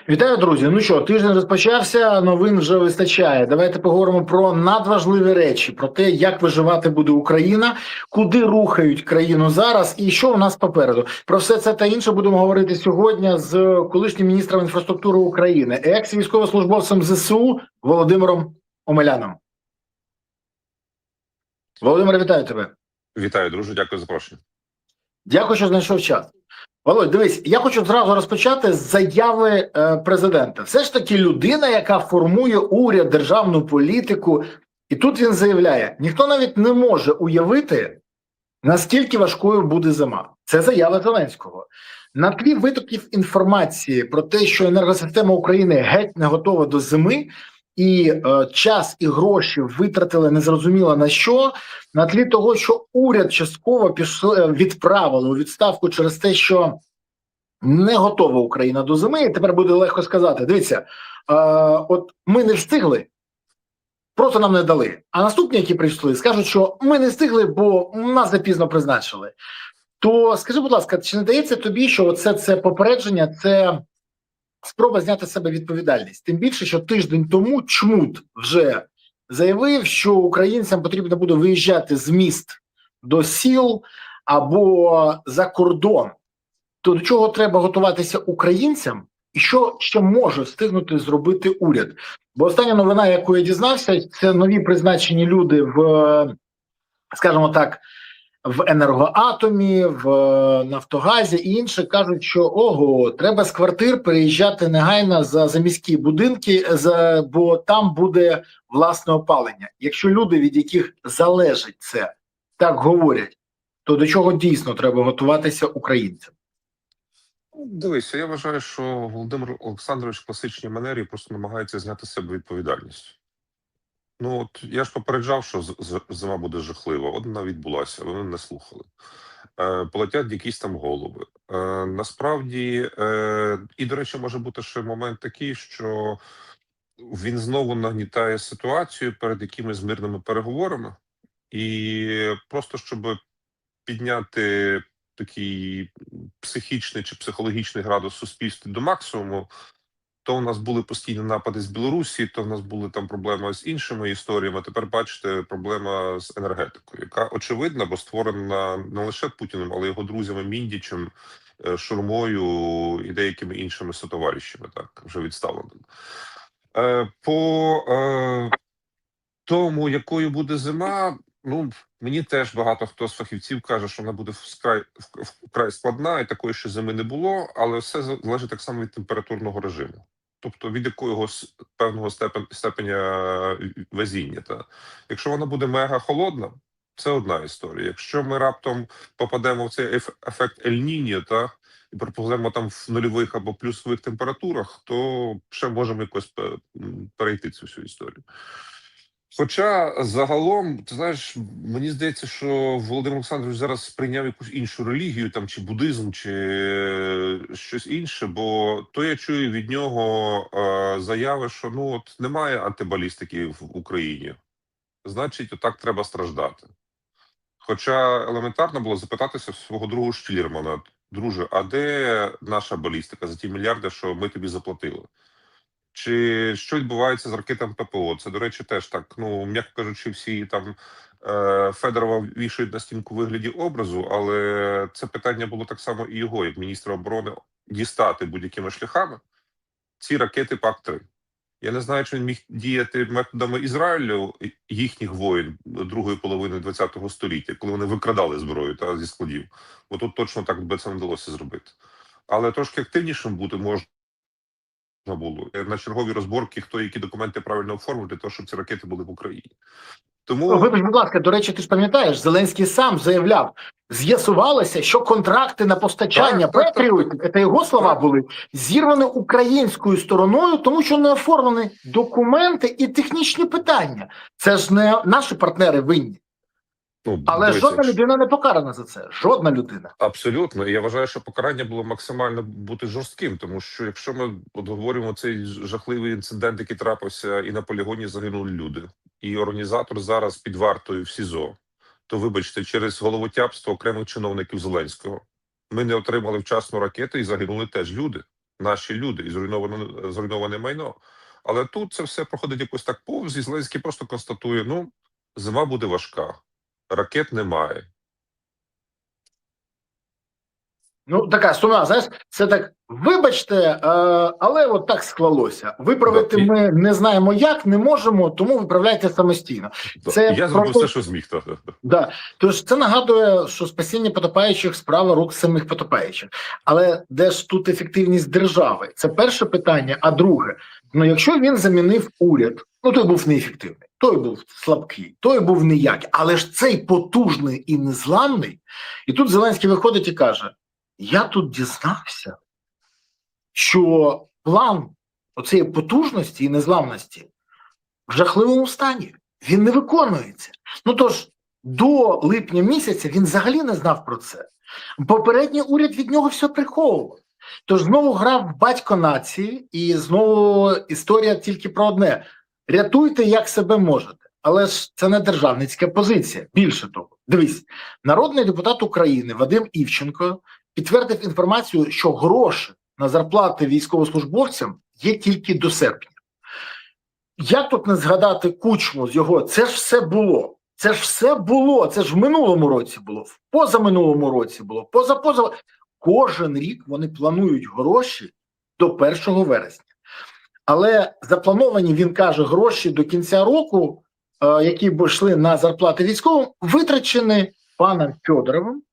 Вітаю, друзі. Ну що, тиждень розпочався, новин вже вистачає. Давайте поговоримо про надважливі речі, про те, як виживати буде Україна, куди рухають країну зараз і що у нас попереду. Про все це та інше будемо говорити сьогодні з колишнім міністром інфраструктури України, екс-військовослужбовцем ЗСУ Володимиром Омеляном. Володимире, вітаю тебе. Вітаю, друже, дякую за запрошення. Дякую, що знайшов час. Володь, дивись, я хочу зразу розпочати з заяви президента. Все ж таки людина, яка формує уряд, державну політику, і тут він заявляє, ніхто навіть не може уявити, наскільки важкою буде зима. Це заява Зеленського. На тлі витоків інформації про те, що енергосистема України геть не готова до зими, і час і гроші витратили незрозуміло на що, на тлі того, що уряд частково відправили у відставку через те, що не готова Україна до зими, і тепер буде легко сказати, дивіться, от ми не встигли, просто нам не дали. А наступні, які прийшли, скажуть, що ми не встигли, бо нас запізно призначили. То скажи, будь ласка, чи не дається тобі, що оце це попередження, це спроба зняти з себе відповідальність? Тим більше, що тиждень тому Чмут вже заявив, що українцям потрібно буде виїжджати з міст до сіл або за кордон. То до чого треба готуватися українцям і що ще може встигнути зробити уряд? Бо остання новина, яку я дізнався, це нові призначені люди в, скажімо так, в енергоатомі, в Нафтогазі і інше кажуть, що ого, треба з квартир переїжджати негайно за міські будинки, бо там буде власне опалення. Якщо люди, від яких залежить це, так говорять, то до чого дійсно треба готуватися українцям? Дивися, я вважаю, що Володимир Олександрович в класичній манері просто намагається зняти з себе відповідальність. Ну от я ж попереджав, що зима буде жахлива. От вона відбулася, вони не слухали. Полетять якісь там голови. Насправді, і, до речі, може бути ще момент такий, що він знову нагнітає ситуацію перед якимись мирними переговорами, і просто щоб підняти такий психічний чи психологічний градус суспільства до максимуму, то у нас були постійні напади з Білорусі, то в нас були там проблеми з іншими історіями. Тепер, бачите, проблема з енергетикою, яка очевидна, бо створена не лише Путіним, але й його друзями Міндічем, Шурмою і деякими іншими сотоварищами, так, вже відставленими. По тому, якою буде зима, ну, мені теж багато хто з фахівців каже, що вона буде вкрай складна, і такої ще зими не було, але все залежить так само від температурного режиму. Тобто від якогось певного степеня везіння. Та. Якщо вона буде мега холодна, це одна історія. Якщо ми раптом попадемо в цей ефект Ель-Ніньо, та, і пропоземо там в нульових або плюсових температурах, то ще можемо якось перейти цю всю історію. Хоча загалом, ти знаєш, мені здається, що Володимир Олександрович зараз сприйняв якусь іншу релігію, там чи буддизм, чи щось інше, бо то я чую від нього заяви, що ну от немає антибалістики в Україні, значить, отак треба страждати. Хоча елементарно було запитатися свого другого Штілермана: друже, а де наша балістика за ті мільярди, що ми тобі заплатили? Чи що відбувається з ракетами ППО? Це, до речі, теж так, ну, м'яко кажучи, всі там Федорова вішають на стінку у вигляді образу, але це питання було так само і його, як міністра оборони, дістати будь-якими шляхами ці ракети ПАК-3. Я не знаю, чи він міг діяти методами Ізраїлю, їхніх воїн другої половини ХХ століття, коли вони викрадали зброю та зі складів. Бо тут точно так би це не вдалося зробити. Але трошки активнішим бути можна було на чергові розборки, хто які документи правильно оформив для того, щоб ці ракети були в Україні. Тому вибач, будь ласка, до речі, ти ж пам'ятаєш, Зеленський сам заявляв, з'ясувалося, що контракти на постачання Петріотів, це його слова були, зірвані українською стороною, тому що не оформлені документи і технічні питання. Це ж не наші партнери винні. ну, Але жодна людина не покарана за це. Жодна людина. Абсолютно. І я вважаю, що покарання було максимально бути жорстким, тому що якщо ми от говоримо цей жахливий інцидент, який трапився, і на полігоні загинули люди, і організатор зараз під вартою в СІЗО, то, вибачте, через головотяпство окремих чиновників Зеленського ми не отримали вчасно ракети і загинули теж люди. наші люди і зруйноване майно. Але тут це все проходить якось так повз, і Зеленський просто констатує: ну, зима буде важка, ракет немає. Ну, така сума, знаєш, це так, вибачте, але от так склалося. Виправити Да, ми не знаємо як, не можемо, тому виправляйте самостійно. Це я зробив все, що зміг. Да. Тож це нагадує, що спасіння потопаючих справа рук самих потопаючих. Але де ж тут ефективність держави? Це перше питання. А друге, ну якщо він замінив уряд, ну той був неефективний, той був слабкий, той був ніякий, але ж цей потужний і незламний. І тут Зеленський виходить і каже: я тут дізнався, що план оцієї потужності і незламності в жахливому стані. Він не виконується. Ну тож, до липня місяця він взагалі не знав про це. Попередній уряд від нього все приховував. Тож знову грав батько нації, і знову історія тільки про одне: рятуйте, як себе можете. Але ж це не державницька позиція. Більше того, дивись, народний депутат України Вадим Івченко підтвердив інформацію, що гроші на зарплати військовослужбовцям є тільки до серпня. Як тут не згадати Кучму з його «це ж все було», це ж все було, це ж в минулому році було, в позаминулому році було, поза. Кожен рік вони планують гроші до 1 вересня. Але заплановані, він каже, гроші до кінця року, які б йшли на зарплати військовим, витрачені паном Федоровим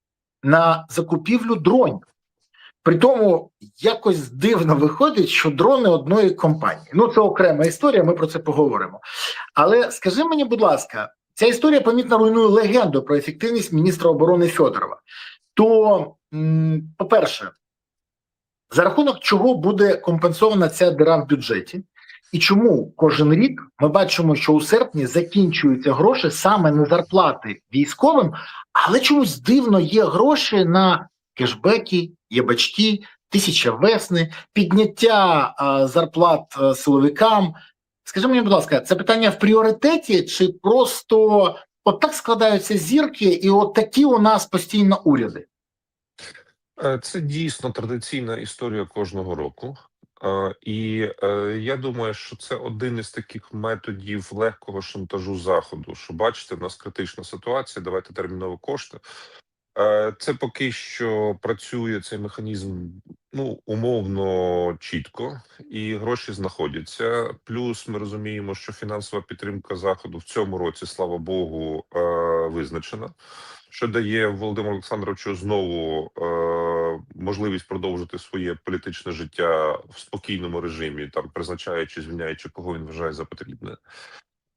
на закупівлю дронів. При тому якось дивно виходить, що дрони одної компанії. Ну, це окрема історія, ми про це поговоримо. Але скажи мені, будь ласка, ця історія помітно руйнує легенду про ефективність міністра оборони Федорова. То, по-перше, за рахунок чого буде компенсована ця діра в бюджеті? І чому кожен рік ми бачимо, що у серпні закінчуються гроші саме на зарплати військовим, але чомусь дивно є гроші на кешбеки, єбачки, 1000 весни, підняття зарплат силовикам. Скажи мені, будь ласка, це питання в пріоритеті чи просто от так складаються зірки і от такі у нас постійно уряди? Це дійсно традиційна історія кожного року. І я думаю, що це один із таких методів легкого шантажу Заходу, що бачите, в нас критична ситуація, давайте терміново кошти. Це поки що працює цей механізм, ну, умовно чітко, і гроші знаходяться. Плюс ми розуміємо, що фінансова підтримка Заходу в цьому році, слава Богу, визначена, що дає Володимиру Олександровичу знову можливість продовжити своє політичне життя в спокійному режимі, там призначаючи, звільняючи, кого він вважає за потрібне.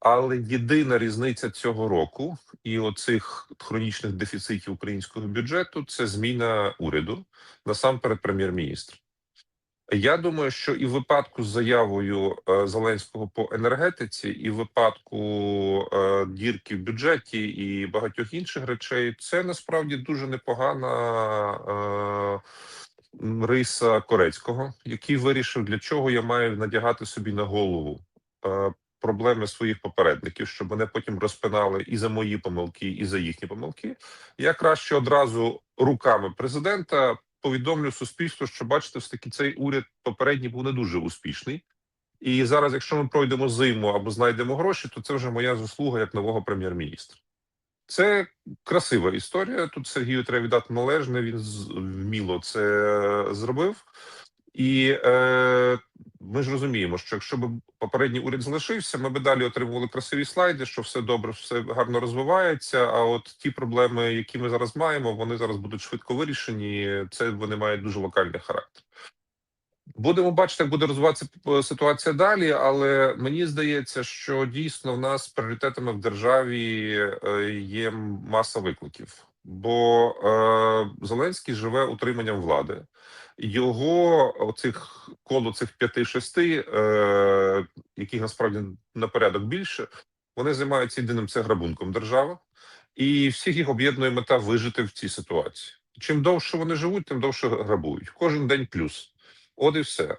Але єдина різниця цього року і оцих хронічних дефіцитів українського бюджету – це зміна уряду, насамперед прем'єр-міністр. Я думаю, що і в випадку з заявою Зеленського по енергетиці, і в випадку дірки в бюджеті і багатьох інших речей, це насправді дуже непогана риса Корецького, який вирішив, для чого я маю надягати собі на голову проблеми своїх попередників, щоб вони потім розпинали і за мої помилки, і за їхні помилки. Я краще одразу руками президента повідомлю суспільству, що бачите, все-таки цей уряд попередній був не дуже успішний. І зараз, якщо ми пройдемо зиму або знайдемо гроші, то це вже моя заслуга як нового прем'єр-міністра. Це красива історія. Тут Сергію треба віддати належне, він вміло це зробив. І ми ж розуміємо, що якщо б попередній уряд залишився, ми б далі отримували красиві слайди, що все добре, все гарно розвивається. А от ті проблеми, які ми зараз маємо, вони зараз будуть швидко вирішені. Це вони мають дуже локальний характер. Будемо бачити, як буде розвиватися ситуація далі, але мені здається, що дійсно в нас пріоритетами в державі є маса викликів. Бо Зеленський живе утриманням влади. Його оцих коло цих 5-6, яких насправді на порядок більше, вони займаються єдиним це грабунком держави. І всіх їх об'єднує мета вижити в цій ситуації. Чим довше вони живуть, тим довше грабують. Кожен день плюс. От і все.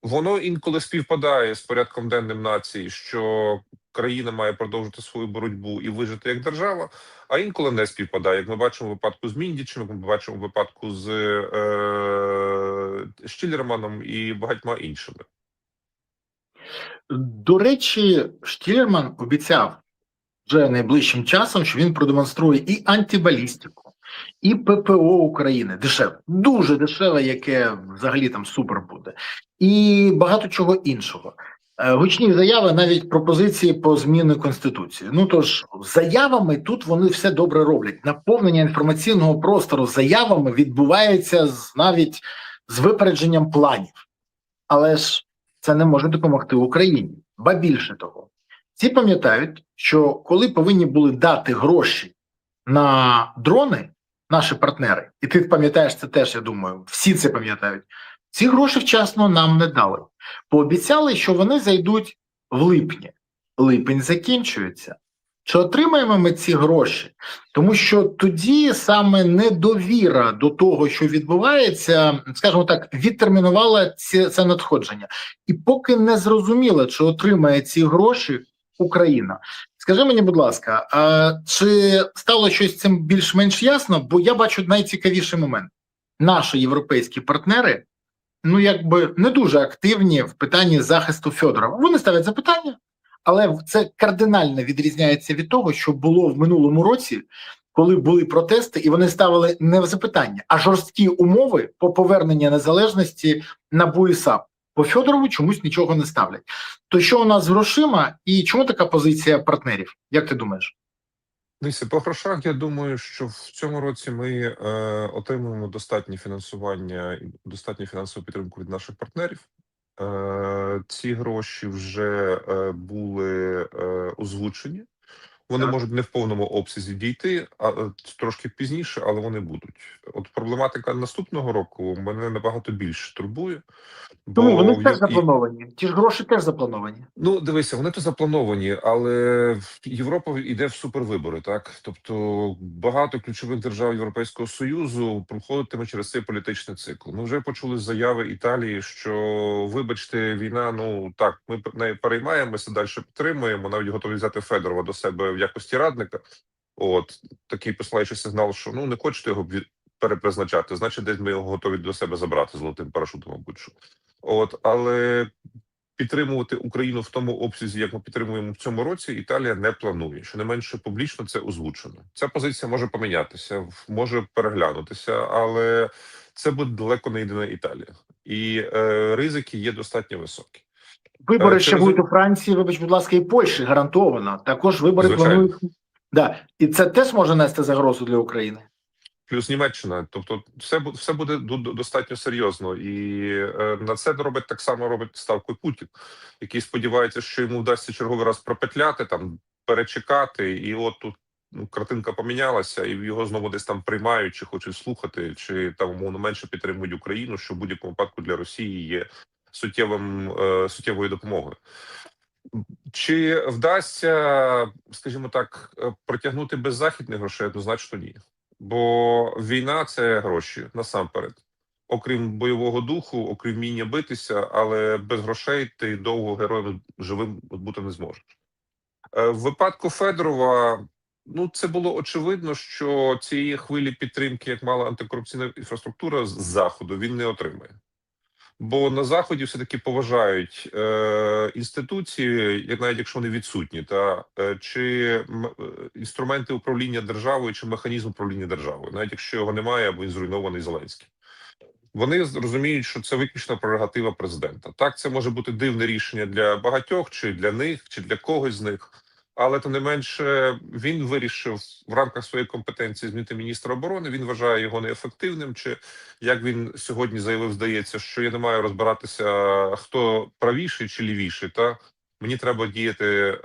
Воно інколи співпадає з порядком денним нації, що країна має продовжити свою боротьбу і вижити як держава, а інколи не співпадає. Як ми бачимо в випадку з Міндічем, як ми бачимо в випадку з Штілерманом і багатьма іншими. До речі, Штілерман обіцяв вже найближчим часом, що він продемонструє і антибалістику, і ППО України дешеве, дуже дешеве, яке взагалі там супер буде, і багато чого іншого. Гучні заяви, навіть пропозиції по зміни Конституції. Ну тож, заявами тут вони все добре роблять. Наповнення інформаційного простору заявами відбувається навіть з випередженням планів. Але ж це не може допомогти Україні. Ба більше того, всі пам'ятають, що коли повинні були дати гроші на дрони, наші партнери, і ти пам'ятаєш це теж, я думаю, всі це пам'ятають, ці гроші вчасно нам не дали. Пообіцяли, що вони зайдуть в липні. Липень закінчується. Чи отримаємо ми ці гроші? Тому що тоді саме недовіра до того, що відбувається, скажімо так, відтермінувала це надходження. І поки не зрозуміло, чи отримає ці гроші Україна. Скажи мені, будь ласка, а чи стало щось цим більш-менш ясно? Бо я бачу найцікавіший момент. Наші європейські партнери, ну якби не дуже активні в питанні захисту Фьодорова. Вони ставлять запитання, але це кардинально відрізняється від того, що було в минулому році, коли були протести, і вони ставили не в запитання, а жорсткі умови по поверненню незалежності НАБУ і САП. По Фьодорову чомусь нічого не ставлять. То що у нас з грошима і чому така позиція партнерів? Як ти думаєш? Дивіться, по грошах, я думаю, що в цьому році ми отримуємо достатнє фінансування і достатню фінансову підтримку від наших партнерів. Ці гроші вже були озвучені. Вони можуть не в повному обсязі дійти, а трошки пізніше, але вони будуть. От проблематика наступного року мене набагато більше турбує. Тому вони Бо теж заплановані. Ті ж гроші теж заплановані. Ну, дивися, вони то заплановані, але Європа йде в супервибори, так? Тобто багато ключових держав Європейського Союзу проходитиме через цей політичний цикл. Ми вже почули заяви Італії, що, вибачте, війна, ну так, ми нею переймаємося, далі підтримуємо, навіть готові взяти Федорова до себе в якості радника. От такий посилаючий сигнал, що ну не хочете його перепризначати, значить, десь ми його готові до себе забрати золотим парашутом, мабуть. Що. От, але підтримувати Україну в тому обсязі, як ми підтримуємо в цьому році, Італія не планує. Що не менше публічно це озвучено. Ця позиція може помінятися, може переглянутися, але це буде далеко не єдина Італія. І ризики є достатньо високі. Вибори ще будуть у Франції, вибач, будь ласка, і Польщі гарантовано. Також вибори планують. Да. І це теж може нести загрозу для України. Плюс Німеччина, тобто все буде достатньо серйозно, і на це робить ставку Путін, який сподівається, що йому вдасться черговий раз пропетляти, там перечекати, і от тут картинка помінялася, і його знову десь там приймають, чи хочуть слухати, чи там умовно менше підтримують Україну, що в будь-якому випадку для Росії є суттєвою допомогою. Чи вдасться, скажімо так, протягнути без західних грошей? Однозначно ні. Бо війна – це гроші, насамперед. Окрім бойового духу, окрім вміння битися, але без грошей ти довго героєм живим бути не зможеш. В випадку Федорова, ну, це було очевидно, що цієї хвилі підтримки, як мала антикорупційна інфраструктура з Заходу, він не отримає. Бо на Заході все-таки поважають інституції, навіть якщо вони відсутні, чи інструменти управління державою, чи механізм управління державою, навіть якщо його немає або він зруйнований Зеленським. Вони розуміють, що це виключно прерогатива президента. Так, це може бути дивне рішення для багатьох, чи для них, чи для когось з них. Але тим не менше він вирішив в рамках своєї компетенції змінити міністра оборони. Він вважає його неефективним. Чи як він сьогодні заявив, здається, що я не маю розбиратися, хто правіший чи лівіший, та мені треба діяти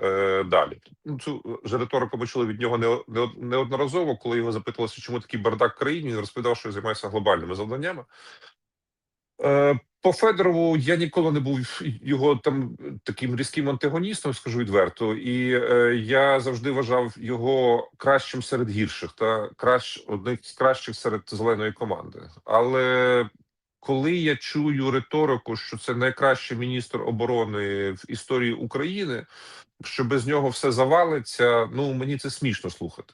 далі. Ну, цю ж риторику ми чули від нього неодноразово, коли його запитувалося, чому такий бардак в країні. Він розповідав, що займається глобальними завданнями. По Федорову я ніколи не був його там таким різким антагоністом, скажу відверто, і я завжди вважав його кращим серед гірших, одним з кращих серед зеленої команди. Але коли я чую риторику, що це найкращий міністр оборони в історії України, що без нього все завалиться, ну мені це смішно слухати.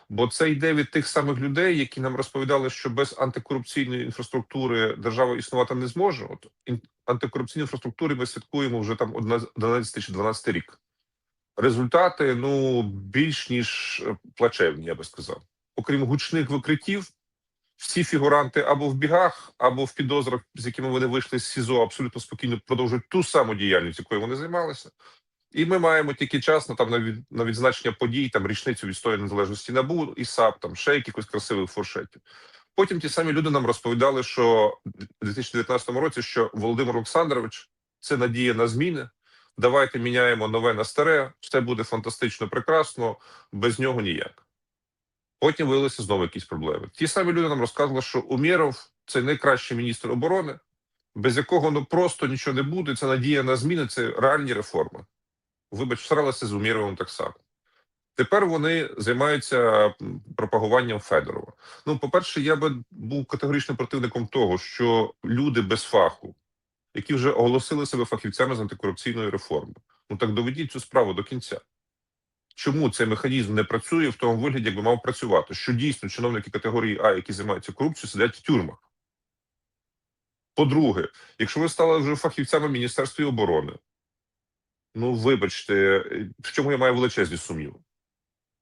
Бо це йде від тих самих людей, які нам розповідали, що без антикорупційної інфраструктури держава існувати не зможе. От антикорупційні інфраструктури ми святкуємо вже там 11 чи 12 рік. Результати, ну, більш ніж плачевні, я би сказав. Окрім гучних викриттів, всі фігуранти або в бігах, або в підозрах, з якими вони вийшли з СІЗО, абсолютно спокійно продовжують ту саму діяльність, якою вони займалися. І ми маємо тільки час на відзначення подій, там річницю відстоювання незалежності НАБУ і САП, там ще якихось красивих фуршетів. Потім ті самі люди нам розповідали, що у 2019 році, що Володимир Олександрович – це надія на зміни, давайте міняємо нове на старе, все буде фантастично, прекрасно, без нього ніяк. Потім виявилися знову якісь проблеми. Ті самі люди нам розказували, що Умєров – це найкращий міністр оборони, без якого ну просто нічого не буде, це надія на зміни, це реальні реформи. Вибач, всралися з Умєровим так само. Тепер вони займаються пропагуванням Федорова. Ну, по-перше, я би був категоричним противником того, що люди без фаху, які вже оголосили себе фахівцями з антикорупційної реформи, ну так доведіть цю справу до кінця. Чому цей механізм не працює в тому вигляді, як би мав працювати? Що дійсно чиновники категорії А, які займаються корупцією, сидять в тюрмах. По-друге, якщо ви стали вже фахівцями в Міністерстві оборони, ну, вибачте, в чому я маю величезні сумніви?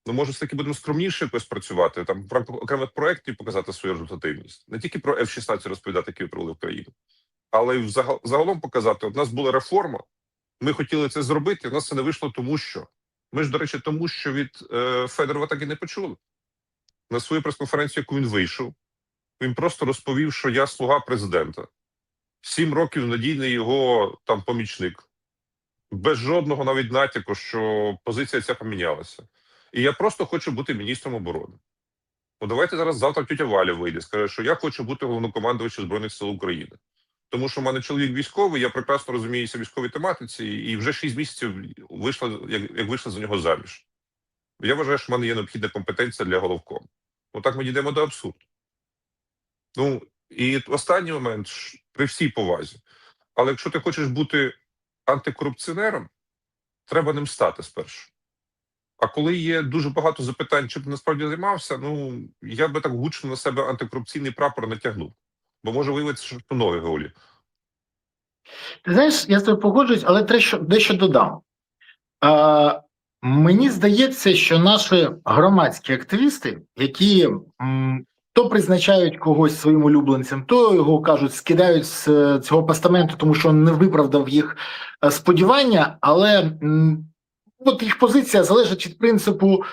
Ну, може, все-таки будемо скромніше якось працювати, там в рамках окремих проєктів показати свою результативність. Не тільки про F-16 розповідати, які ви провели в країну, але й загалом показати, от у нас була реформа, ми хотіли це зробити, у нас це не вийшло тому що. Ми ж, до речі, тому що від Федорова так і не почули. На свою прес-конференцію, яку він вийшов, він просто розповів, що я слуга президента. 7 років надійний його там помічник. Без жодного навіть натяку, що позиція ця помінялася. І я просто хочу бути міністром оборони. Ну давайте завтра тетя Валя вийде, скаже, що я хочу бути головнокомандувачем Збройних сил України. Тому що в мене чоловік військовий, я прекрасно розуміюся в військовій тематиці, і вже 6 місяців вийшла, як вийшла за нього заміж. Я вважаю, що в мене є необхідна компетенція для головкому. Отак ми дійдемо до абсурду. Ну, і останній момент, при всій повазі. Але якщо ти хочеш бути антикорупціонером, треба ним стати спершу. А коли є дуже багато запитань, чим ти насправді займався, ну, я би так гучно на себе антикорупційний прапор натягнув. Бо може виявитися, що ноги голі. Ти знаєш, я з тобою погоджуюсь, але дещо додам. Мені здається, що наші громадські активісти, які то призначають когось своїм улюбленцем, то його, кажуть, скидають з цього постаменту, тому що не виправдав їх сподівання, але от їх позиція залежить від принципу,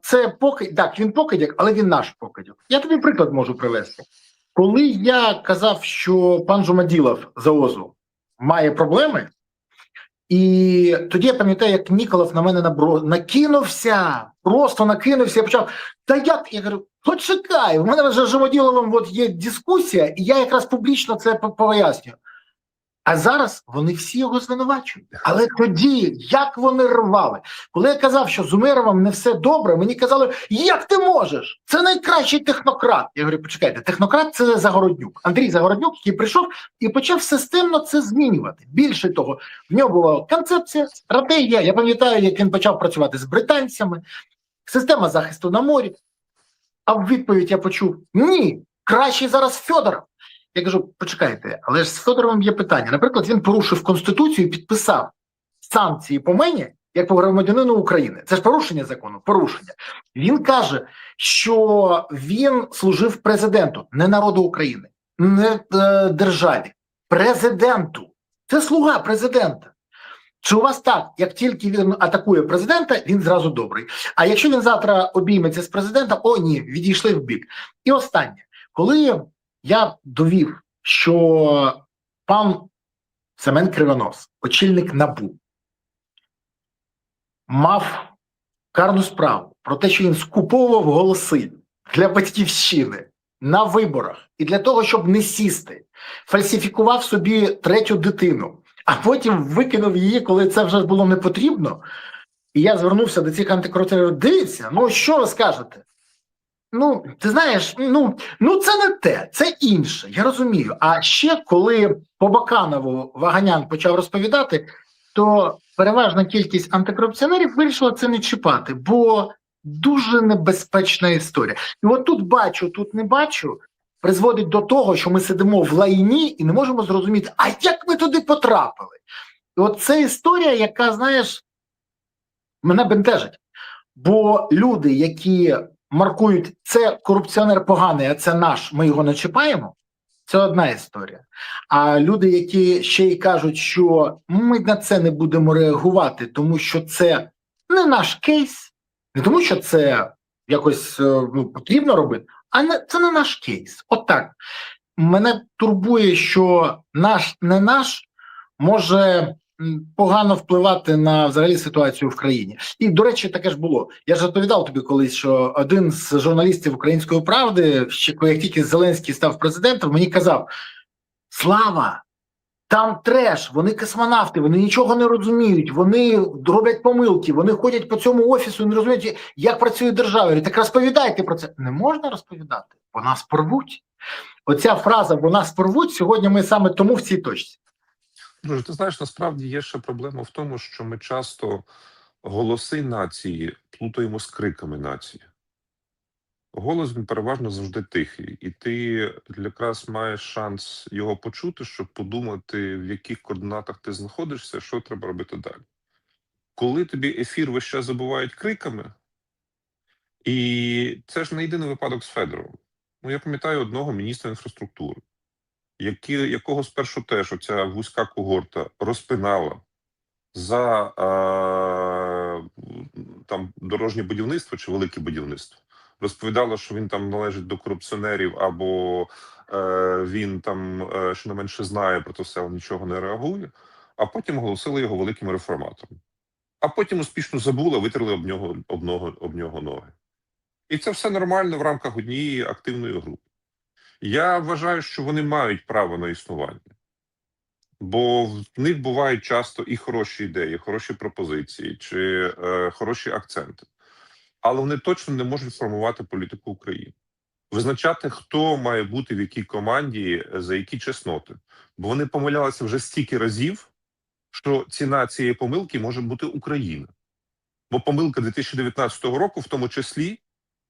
це покидьок, так, він покидьок, але він наш покидьок. Я тобі приклад можу привести. Коли я казав, що пан Жумаділов з ООЗу має проблеми, і тоді я пам'ятаю, як Ніколов на мене накинувся, просто накинувся, я почав, та як? Я говорю, почекай, у мене вже з Жумаділовим от є дискусія, і я якраз публічно це пояснюю. А зараз вони всі його звинувачують. Але тоді, як вони рвали? Коли я казав, що з Умєровим не все добре, мені казали, як ти можеш? Це найкращий технократ. Я говорю, почекайте, технократ – це Загороднюк. Андрій Загороднюк, який прийшов і почав системно це змінювати. Більше того, в нього була концепція, стратегія. Я пам'ятаю, як він почав працювати з британцями, система захисту на морі. А в відповідь я почув, ні, кращий зараз Федоров. Я кажу, почекайте, але ж з Федоровим є питання. Наприклад, він порушив Конституцію і підписав санкції по мені, як по громадянину України. Це ж порушення закону, порушення. Він каже, що він служив президенту, не народу України, не державі, президенту. Це слуга президента. Чи у вас так, як тільки він атакує президента, він зразу добрий. А якщо він завтра обійметься з президентом, о ні, відійшли в бік. І останнє, коли я довів, що пан Семен Кривонос, очільник НАБУ, мав карну справу про те, що він скуповував голоси для Батьківщини на виборах і для того, щоб не сісти, фальсифікував собі 3-ю дитину, а потім викинув її, коли це вже було не потрібно. І я звернувся до цих антикорупціонерів, дивіться, ну що ви скажете? Ну, ти знаєш, це не те, це інше, я розумію. А ще коли по Баканову Ваганян почав розповідати, то переважна кількість антикорупціонерів вирішила це не чіпати, бо дуже небезпечна історія. І от тут бачу, тут не бачу, призводить до того, що ми сидимо в лайні і не можемо зрозуміти, а як ми туди потрапили? І от це історія, яка, знаєш, мене бентежить. Бо люди, які маркують, це корупціонер поганий, а це наш, ми його не чіпаємо, це одна історія. А люди, які ще й кажуть, що ми на це не будемо реагувати, тому що це не наш кейс, не тому що це якось потрібно робити, це не наш кейс. От так. Мене турбує, що наш, не наш може погано впливати на взагалі ситуацію в країні. І, до речі, таке ж було. Я ж розповідав тобі колись, що один з журналістів «Української правди», ще коли як тільки Зеленський став президентом, мені казав: Слава, там треш, вони космонавти, вони нічого не розуміють, вони роблять помилки, вони ходять по цьому офісу і не розуміють, як працює держава. Так розповідайте про це. Не можна розповідати, бо нас порвуть. Оця фраза «бо нас порвуть» сьогодні ми саме тому в цій точці. Друже, ти знаєш, насправді є ще проблема в тому, що ми часто голоси нації плутаємо з криками нації. Голос, він переважно завжди тихий, і ти якраз маєш шанс його почути, щоб подумати, в яких координатах ти знаходишся, що треба робити далі. Коли тобі ефір весь час забувають криками, і це ж не єдиний випадок з Федоровим. Ну, я пам'ятаю одного міністра інфраструктури, якого спершу теж оця вузька когорта розпинала за там дорожнє будівництво чи велике будівництво. Розповідала, що він там належить до корупціонерів, або він там щонайменше знає про це, але нічого не реагує, а потім оголосили його великим реформатором. А потім успішно забули, витерли об нього ноги. І це все нормально в рамках однієї активної групи. Я вважаю, що вони мають право на існування. Бо в них бувають часто і хороші ідеї, хороші пропозиції, чи хороші акценти. Але вони точно не можуть формувати політику України. Визначати, хто має бути в якій команді, за які чесноти. Бо вони помилялися вже стільки разів, що ціна цієї помилки може бути Україна. Бо помилка 2019 року, в тому числі,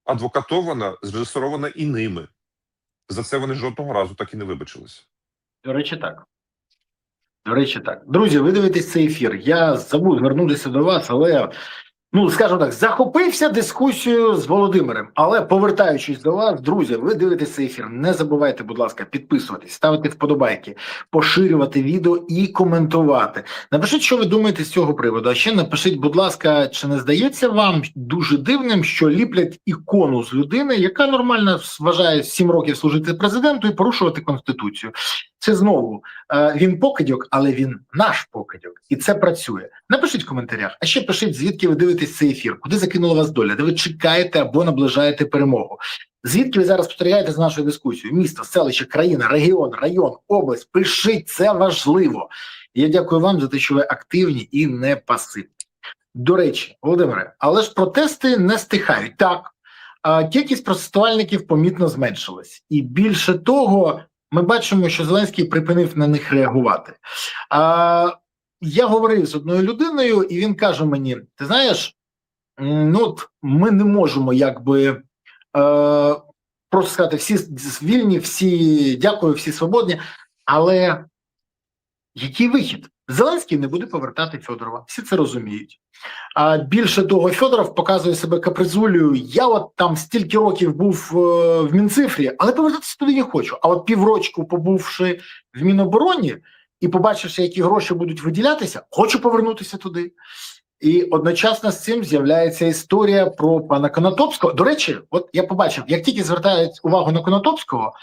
адвокатована, зрежисорована і ними. За це вони жодного разу так і не вибачилися. До речі, так. До речі, так. Друзі, ви дивитесь цей ефір. Я забув звернутися до вас, але, скажімо так, захопився дискусією з Володимиром. Але повертаючись до вас, друзі, ви дивитесь цей ефір. Не забувайте, будь ласка, підписуватись, ставити вподобайки, поширювати відео і коментувати. Напишіть, що ви думаєте з цього приводу. А ще напишіть, будь ласка, чи не здається вам дуже дивним, що ліплять ікону з людини, яка нормально вважає 7 років служити президенту і порушувати Конституцію. Це знову, він покидьок, але він наш покидьок. І це працює. Напишіть в коментарях, а ще пишіть, звідки ви дивитесь цей ефір, куди закинула вас доля, де ви чекаєте або наближаєте перемогу. Звідки ви зараз спостерігаєте за нашою дискусією? Місто, селище, країна, регіон, район, область. Пишіть, це важливо. І я дякую вам за те, що ви активні і не пасивні. До речі, Володимире, але ж протести не стихають. Так, кількість протестувальників помітно зменшилась. І більше того, ми бачимо, що Зеленський припинив на них реагувати. Я говорив з одною людиною, і він каже мені: ти знаєш, ми не можемо просто сказати, всі вільні, всі дякую, всі свободні, але який вихід? Зеленський не буде повертати Федорова, всі це розуміють. А більше того, Федоров показує себе капризулею. Я от там стільки років був в Мінцифрі, але повертатися туди не хочу. А от піврочку побувши в Мінобороні і побачивши, які гроші будуть виділятися, хочу повернутися туди. І одночасно з цим з'являється історія про пана Конотопського. До речі, от я побачив, як тільки звертають увагу на Конотопського,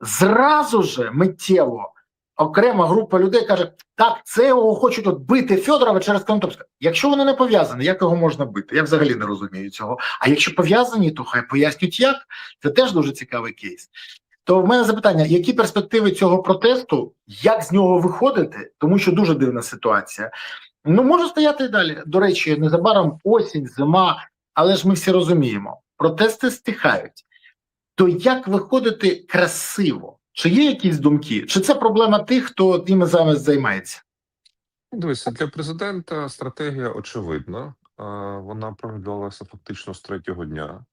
зразу же миттєво окрема група людей каже: так, це його хочуть бити Федорова через Конотопського. Якщо вони не пов'язані, як його можна бити? Я взагалі не розумію цього. А якщо пов'язані, то хай пояснюють як. Це теж дуже цікавий кейс. То в мене запитання, які перспективи цього протесту, як з нього виходити, тому що дуже дивна ситуація. Може стояти і далі. До речі, незабаром осінь, зима, але ж ми всі розуміємо, протести стихають. то як виходити красиво? Чи є якісь думки? Чи це проблема тих, хто тими зараз займається? Дивися, для президента стратегія очевидна. Вона проглядалася фактично з третього дня.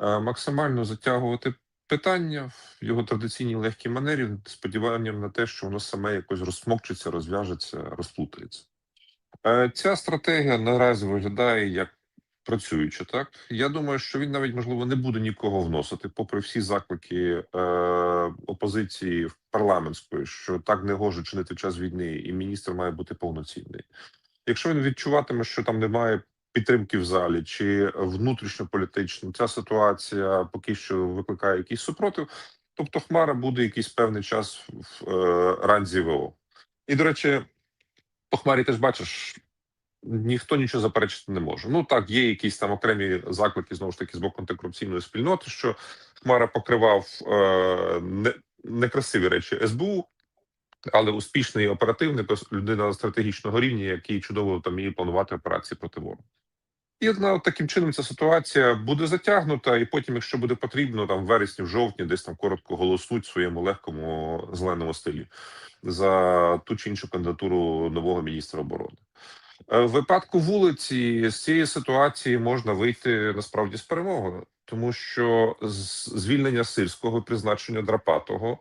Максимально затягувати питання в його традиційній легкій манері, з сподіванням на те, що воно саме якось розсмокчиться, розв'яжеться, розплутається. Ця стратегія наразі виглядає як працююча, так? Я думаю, що він навіть, можливо, не буде нікого вносити, попри всі заклики опозиції парламентської, що так не гоже чинити в час війни, і міністр має бути повноцінний. Якщо він відчуватиме, що там немає підтримки в залі, чи внутрішньополітично ця ситуація поки що викликає якийсь супротив, тобто Хмара буде якийсь певний час в ранзі ВО. І, до речі, по Хмарі теж бачиш, ніхто нічого заперечити не може. Ну так, є якісь там окремі заклики, знову ж таки, з боку антикорупційної спільноти, що Хмара покривав некрасиві речі СБУ, але успішний і оперативний, людина стратегічного рівня, який чудово там вміє планувати операції проти ворога. І таким чином ця ситуація буде затягнута, і потім, якщо буде потрібно, там в вересні, в жовтні, десь там коротко голоснуть в своєму легкому зеленому стилі за ту чи іншу кандидатуру нового міністра оборони. В випадку вулиці з цієї ситуації можна вийти насправді з перемогою, тому що звільнення Сирського, призначення Драпатого,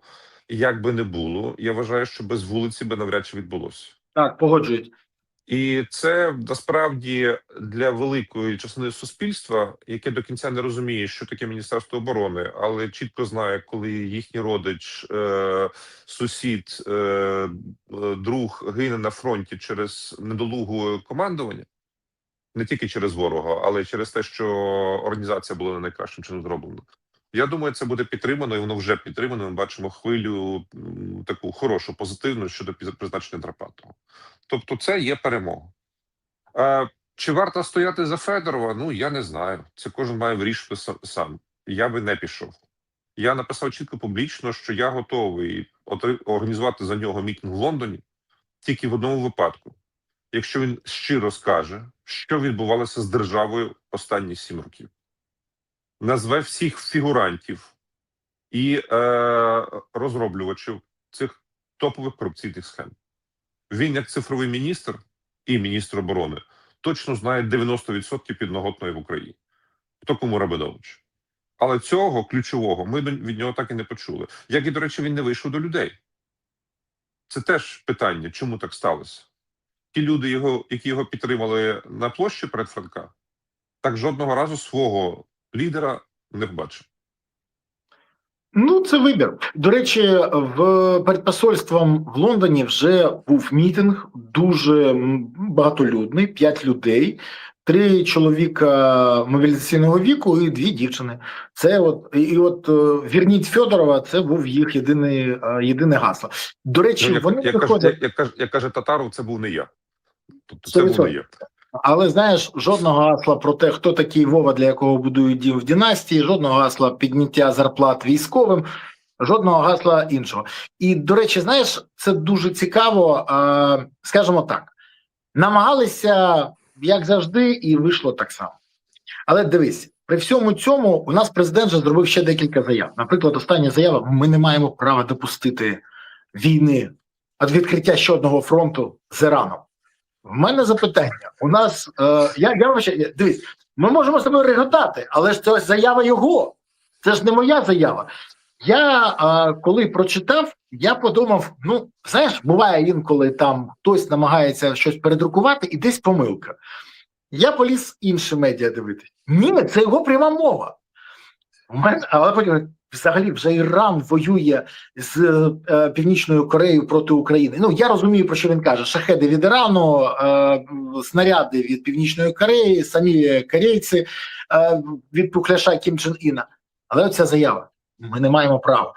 як би не було, я вважаю, що без вулиці би навряд чи відбулося. Так, погоджують. І це насправді для великої частини суспільства, яке до кінця не розуміє, що таке Міністерство оборони, але чітко знає, коли їхній родич, сусід, друг гине на фронті через недолугу командування, не тільки через ворога, але й через те, що організація була не найкращим чином зроблена. Я думаю, це буде підтримано, і воно вже підтримано. Ми бачимо хвилю таку хорошу, позитивну щодо призначення Драпатого. Тобто це є перемога. Чи варто стояти за Федорова? Ну, я не знаю. Це кожен має вирішувати сам. Я би не пішов. Я написав чітко публічно, що я готовий організувати за нього мітинг в Лондоні тільки в одному випадку. Якщо він щиро скаже, що відбувалося з державою останні 7 років. Назве всіх фігурантів і розроблювачів цих топових корупційних схем. Він, як цифровий міністр і міністр оборони, точно знає 90% підноготної в Україні. Хто кому Рабинович. Але цього ключового ми від нього так і не почули. Як і, до речі, він не вийшов до людей. Це теж питання, чому так сталося. Ті люди, які його підтримали на площі перед Франка, так жодного разу свого лідера не бачив. Ну, це вибір. До речі, перед посольством в Лондоні вже був мітинг, дуже багатолюдний, 5 людей, 3 чоловіка мобілізаційного віку і 2 дівчини. Це «Вірніть Федорова» – це був їх єдине гасло. До речі, як каже Татаров, це був не я. Тобто це був не я. Але, знаєш, жодного гасла про те, хто такий Вова, для якого будують дім в династії, жодного гасла підняття зарплат військовим, жодного гасла іншого. І, до речі, знаєш, це дуже цікаво, скажімо так, намагалися, як завжди, і вийшло так само. Але дивись, при всьому цьому у нас президент вже зробив ще декілька заяв. Наприклад, остання заява: ми не маємо права допустити війни від відкриття ще одного фронту з Іраном. В мене запитання. У нас, дивись, ми можемо себе реготати, але ж це заява його. Це ж не моя заява. Я, коли прочитав, я подумав, ну, знаєш, буває інколи там хтось намагається щось передрукувати і десь помилка. Я поліз інші медіа дивитися. Ні, це його пряма мова. Але потім, взагалі, вже Іран воює з Північною Кореєю проти України. Ну, я розумію, про що він каже. Шахеди від Ірану, снаряди від Північної Кореї, самі корейці від пухляша Кім Чен Іна. Але оця заява: ми не маємо права.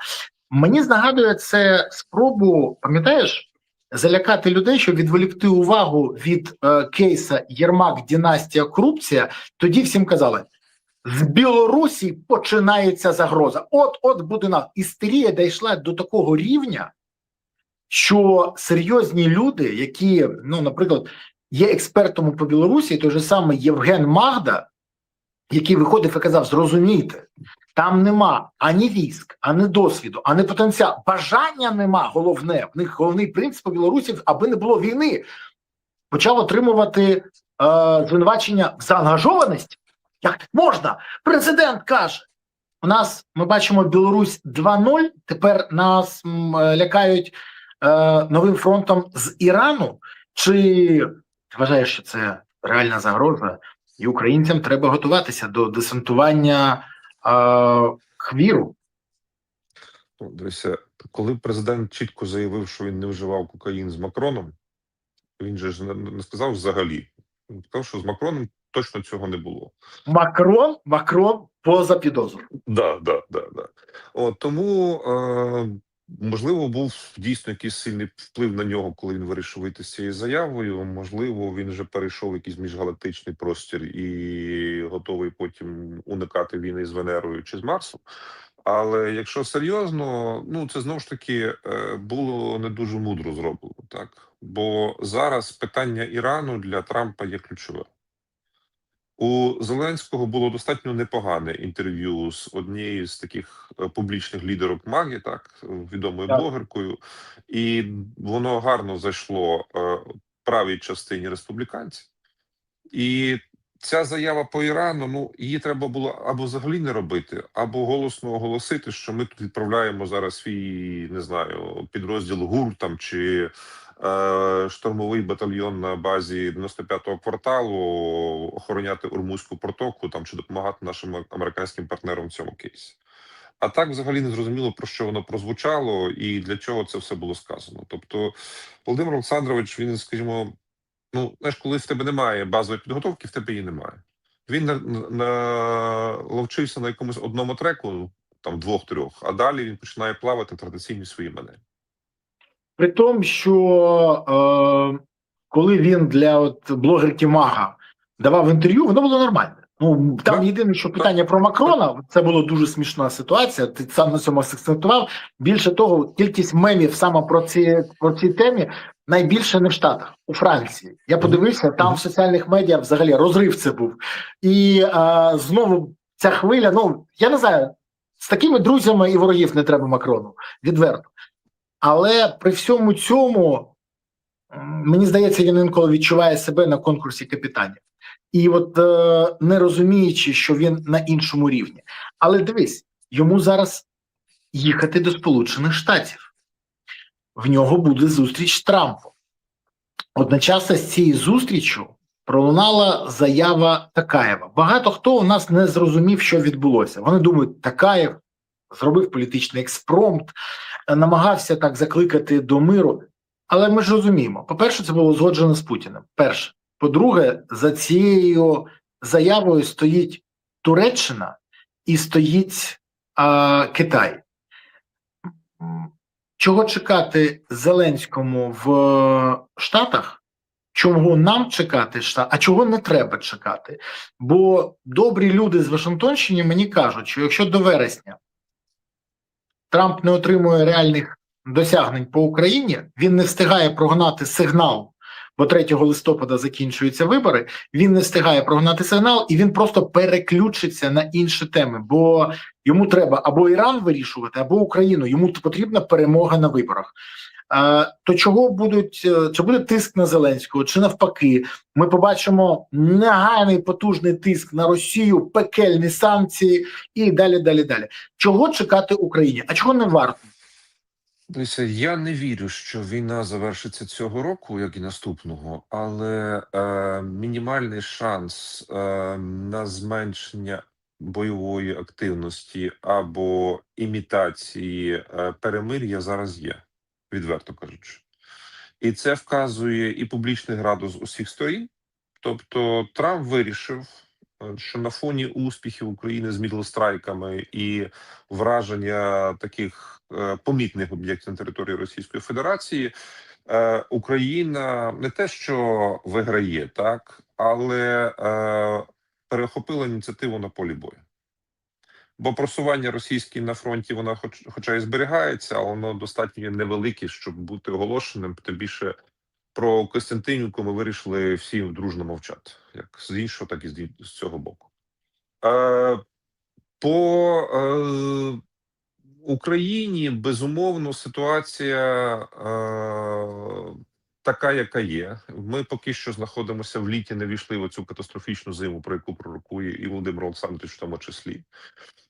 Мені нагадує це спробу, пам'ятаєш, залякати людей, щоб відволікти увагу від кейса Єрмак, династія, корупція. Тоді всім казали: з Білорусі починається загроза. От буде нас. Істерія дійшла до такого рівня, що серйозні люди, які, ну, наприклад, є експертом по Білорусі, той же самий Євген Магда, який виходив і казав: зрозумійте, Там нема ані військ, ані досвіду, ані потенціалу. Бажання нема, головне. В них головний принцип у білорусів, аби не було війни. Почав отримувати звинувачення в заангажованості. Як так можна? Президент каже. У нас, ми бачимо, Білорусь 2.0, тепер нас лякають новим фронтом з Ірану. Чи ти вважаєш, що це реальна загроза? І українцям треба готуватися до десантування хвіру? Ну, дивися, коли президент чітко заявив, що він не вживав кокаїн з Макроном, він же ж не сказав взагалі. Він сказав, що з Макроном точно цього не було. Макрон поза підозрою. Да. От, тому, можливо, був дійсно якийсь сильний вплив на нього, коли він вирішив вийти з цією заявою. Можливо, він вже перейшов якийсь міжгалактичний простір і готовий потім уникати війни з Венерою чи з Марсом. Але якщо серйозно, ну це знову ж таки було не дуже мудро зроблено, так? Бо зараз питання Ірану для Трампа є ключове. У Зеленського було достатньо непогане інтерв'ю з однією з таких публічних лідерок МАГи, так, відомою блогеркою, і воно гарно зайшло правій частині республіканців. І ця заява по Ірану, ну, її треба було або взагалі не робити, або голосно оголосити, що ми тут відправляємо зараз свій, не знаю, підрозділ ГУР там чи штурмовий батальйон на базі 95-го кварталу охороняти Ормузьку протоку там чи допомагати нашим американським партнерам в цьому кейсі. А так взагалі не зрозуміло, про що воно прозвучало і для чого це все було сказано. Тобто Володимир Олександрович, він, скажімо, ну, знаєш, коли в тебе немає базової підготовки, в тебе її немає. Він наловчився на якомусь одному треку, там двох-трьох, а далі він починає плавати в традиційні свої манери. При тому, що коли він для блогерки Мага давав інтерв'ю, воно було нормально. Ну, там єдине, що питання про Макрона, це була дуже смішна ситуація, ти сам на цьому акцентував. Більше того, кількість мемів саме про ці темі найбільше не в Штатах, у Франції. Я подивився, там в соціальних медіа взагалі розрив це був. І знову ця хвиля, ну, я не знаю, з такими друзями і ворогів не треба Макрону, відверто. Але при всьому цьому, мені здається, він інколи відчуває себе на конкурсі капітанів. І от не розуміючи, що він на іншому рівні. Але дивись, йому зараз їхати до Сполучених Штатів. В нього буде зустріч з Трампом. Одночасно з цією зустрічю пролунала заява Такаєва. Багато хто у нас не зрозумів, що відбулося. Вони думають, Такаєв зробив політичний експромт, намагався так закликати до миру. Але ми ж розуміємо, по-перше, це було узгоджено з Путіним. Перше. По-друге, за цією заявою стоїть Туреччина і стоїть Китай. Чого чекати Зеленському в Штатах? Чого нам чекати, а чого не треба чекати? Бо добрі люди з Вашингтонщини мені кажуть, що якщо до вересня Трамп не отримує реальних досягнень по Україні, він не встигає прогнати сигнал, бо 3 листопада закінчуються вибори, він не встигає прогнати сигнал, і він просто переключиться на інші теми, бо йому треба або Іран вирішувати, або Україну, йому потрібна перемога на виборах. То чи буде тиск на Зеленського, чи навпаки, ми побачимо негайний потужний тиск на Росію, пекельні санкції і далі. Чого чекати Україні, а чого не варто? Дивіться, я не вірю, що війна завершиться цього року, як і наступного, але мінімальний шанс на зменшення бойової активності або імітації перемир'я зараз є, відверто кажучи. І це вказує і публічний градус усіх сторін. Тобто Трамп вирішив, що на фоні успіхів України з мідлстрайками і враження таких помітних об'єктів на території Російської Федерації, Україна не те, що виграє, так, але перехопила ініціативу на полі бою. Бо просування російське на фронті, воно хоча і зберігається, але воно достатньо невелике, щоб бути оголошеним. Тим більше про Костянтинівку ми вирішили всі дружно мовчати, як з іншого, так і з цього боку. По Україні, безумовно, ситуація така, яка є. Ми поки що знаходимося в літі, не війшли в цю катастрофічну зиму, про яку пророкує і Володимир Олександрович в тому числі.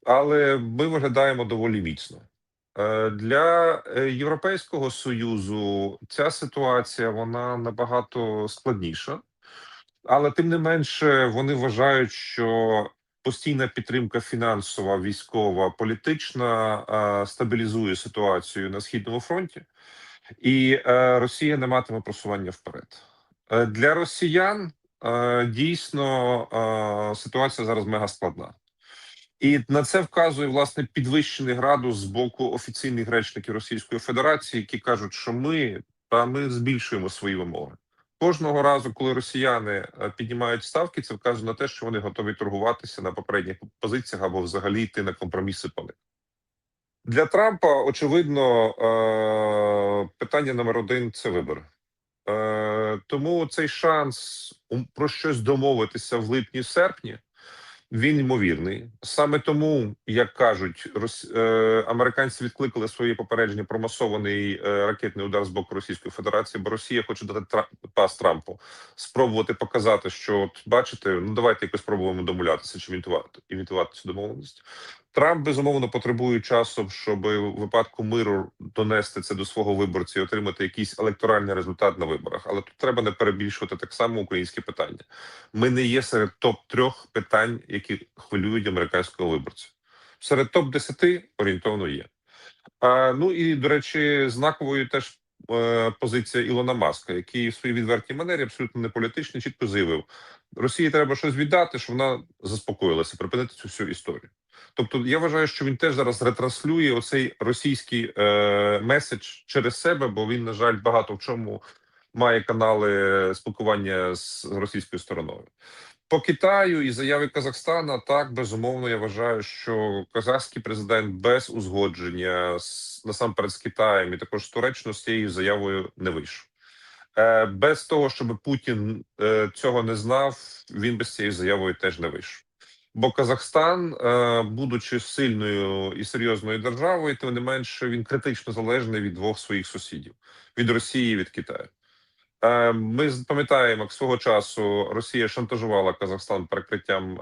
Але ми виглядаємо доволі міцно. Для Європейського Союзу ця ситуація вона набагато складніша, але тим не менше вони вважають, що постійна підтримка фінансова, військова, політична стабілізує ситуацію на східному фронті, і Росія не матиме просування вперед. Для росіян дійсно ситуація зараз мега складна. І на це вказує власне підвищений градус з боку офіційних речників Російської Федерації, які кажуть, що ми збільшуємо свої вимоги. Кожного разу, коли росіяни піднімають ставки, це вказує на те, що вони готові торгуватися на попередніх позиціях або взагалі йти на компроміси по них. Для Трампа, очевидно, питання номер один – це вибори. Тому цей шанс про щось домовитися в липні-серпні, він ймовірний. Саме тому, як кажуть, американці відкликали свої попередження про масований ракетний удар з боку Російської Федерації, бо Росія хоче дати пас Трампу, спробувати показати, що, от бачите, ну давайте якось спробуємо домовлятися чи імітувати цю домовленість. Трамп, безумовно, потребує часу, щоб у випадку миру донести це до свого виборця і отримати якийсь електоральний результат на виборах. Але тут треба не перебільшувати так само українське питання. Ми не є серед топ-3 питань, які хвилюють американського виборця. Серед топ-10 орієнтовно є. Ну і, до речі, знаковою теж позиція Ілона Маска, який в своїй відвертій манері, абсолютно не політичний, чітко заявив, Росії треба щось віддати, щоб вона заспокоїлася, припинити цю всю історію. Тобто я вважаю, що він теж зараз ретранслює оцей російський меседж через себе, бо він, на жаль, багато в чому має канали спілкування з російською стороною. По Китаю і заяви Казахстана, так, безумовно, я вважаю, що казахський президент без узгодження насамперед з Китаєм і також з Туреччиною з цією заявою не вийшов. Без того, щоб Путін цього не знав, він без цієї заявою теж не вийшов. Бо Казахстан, будучи сильною і серйозною державою, тим не менше він критично залежний від двох своїх сусідів – від Росії і від Китаю. Ми пам'ятаємо, як свого часу Росія шантажувала Казахстан перекриттям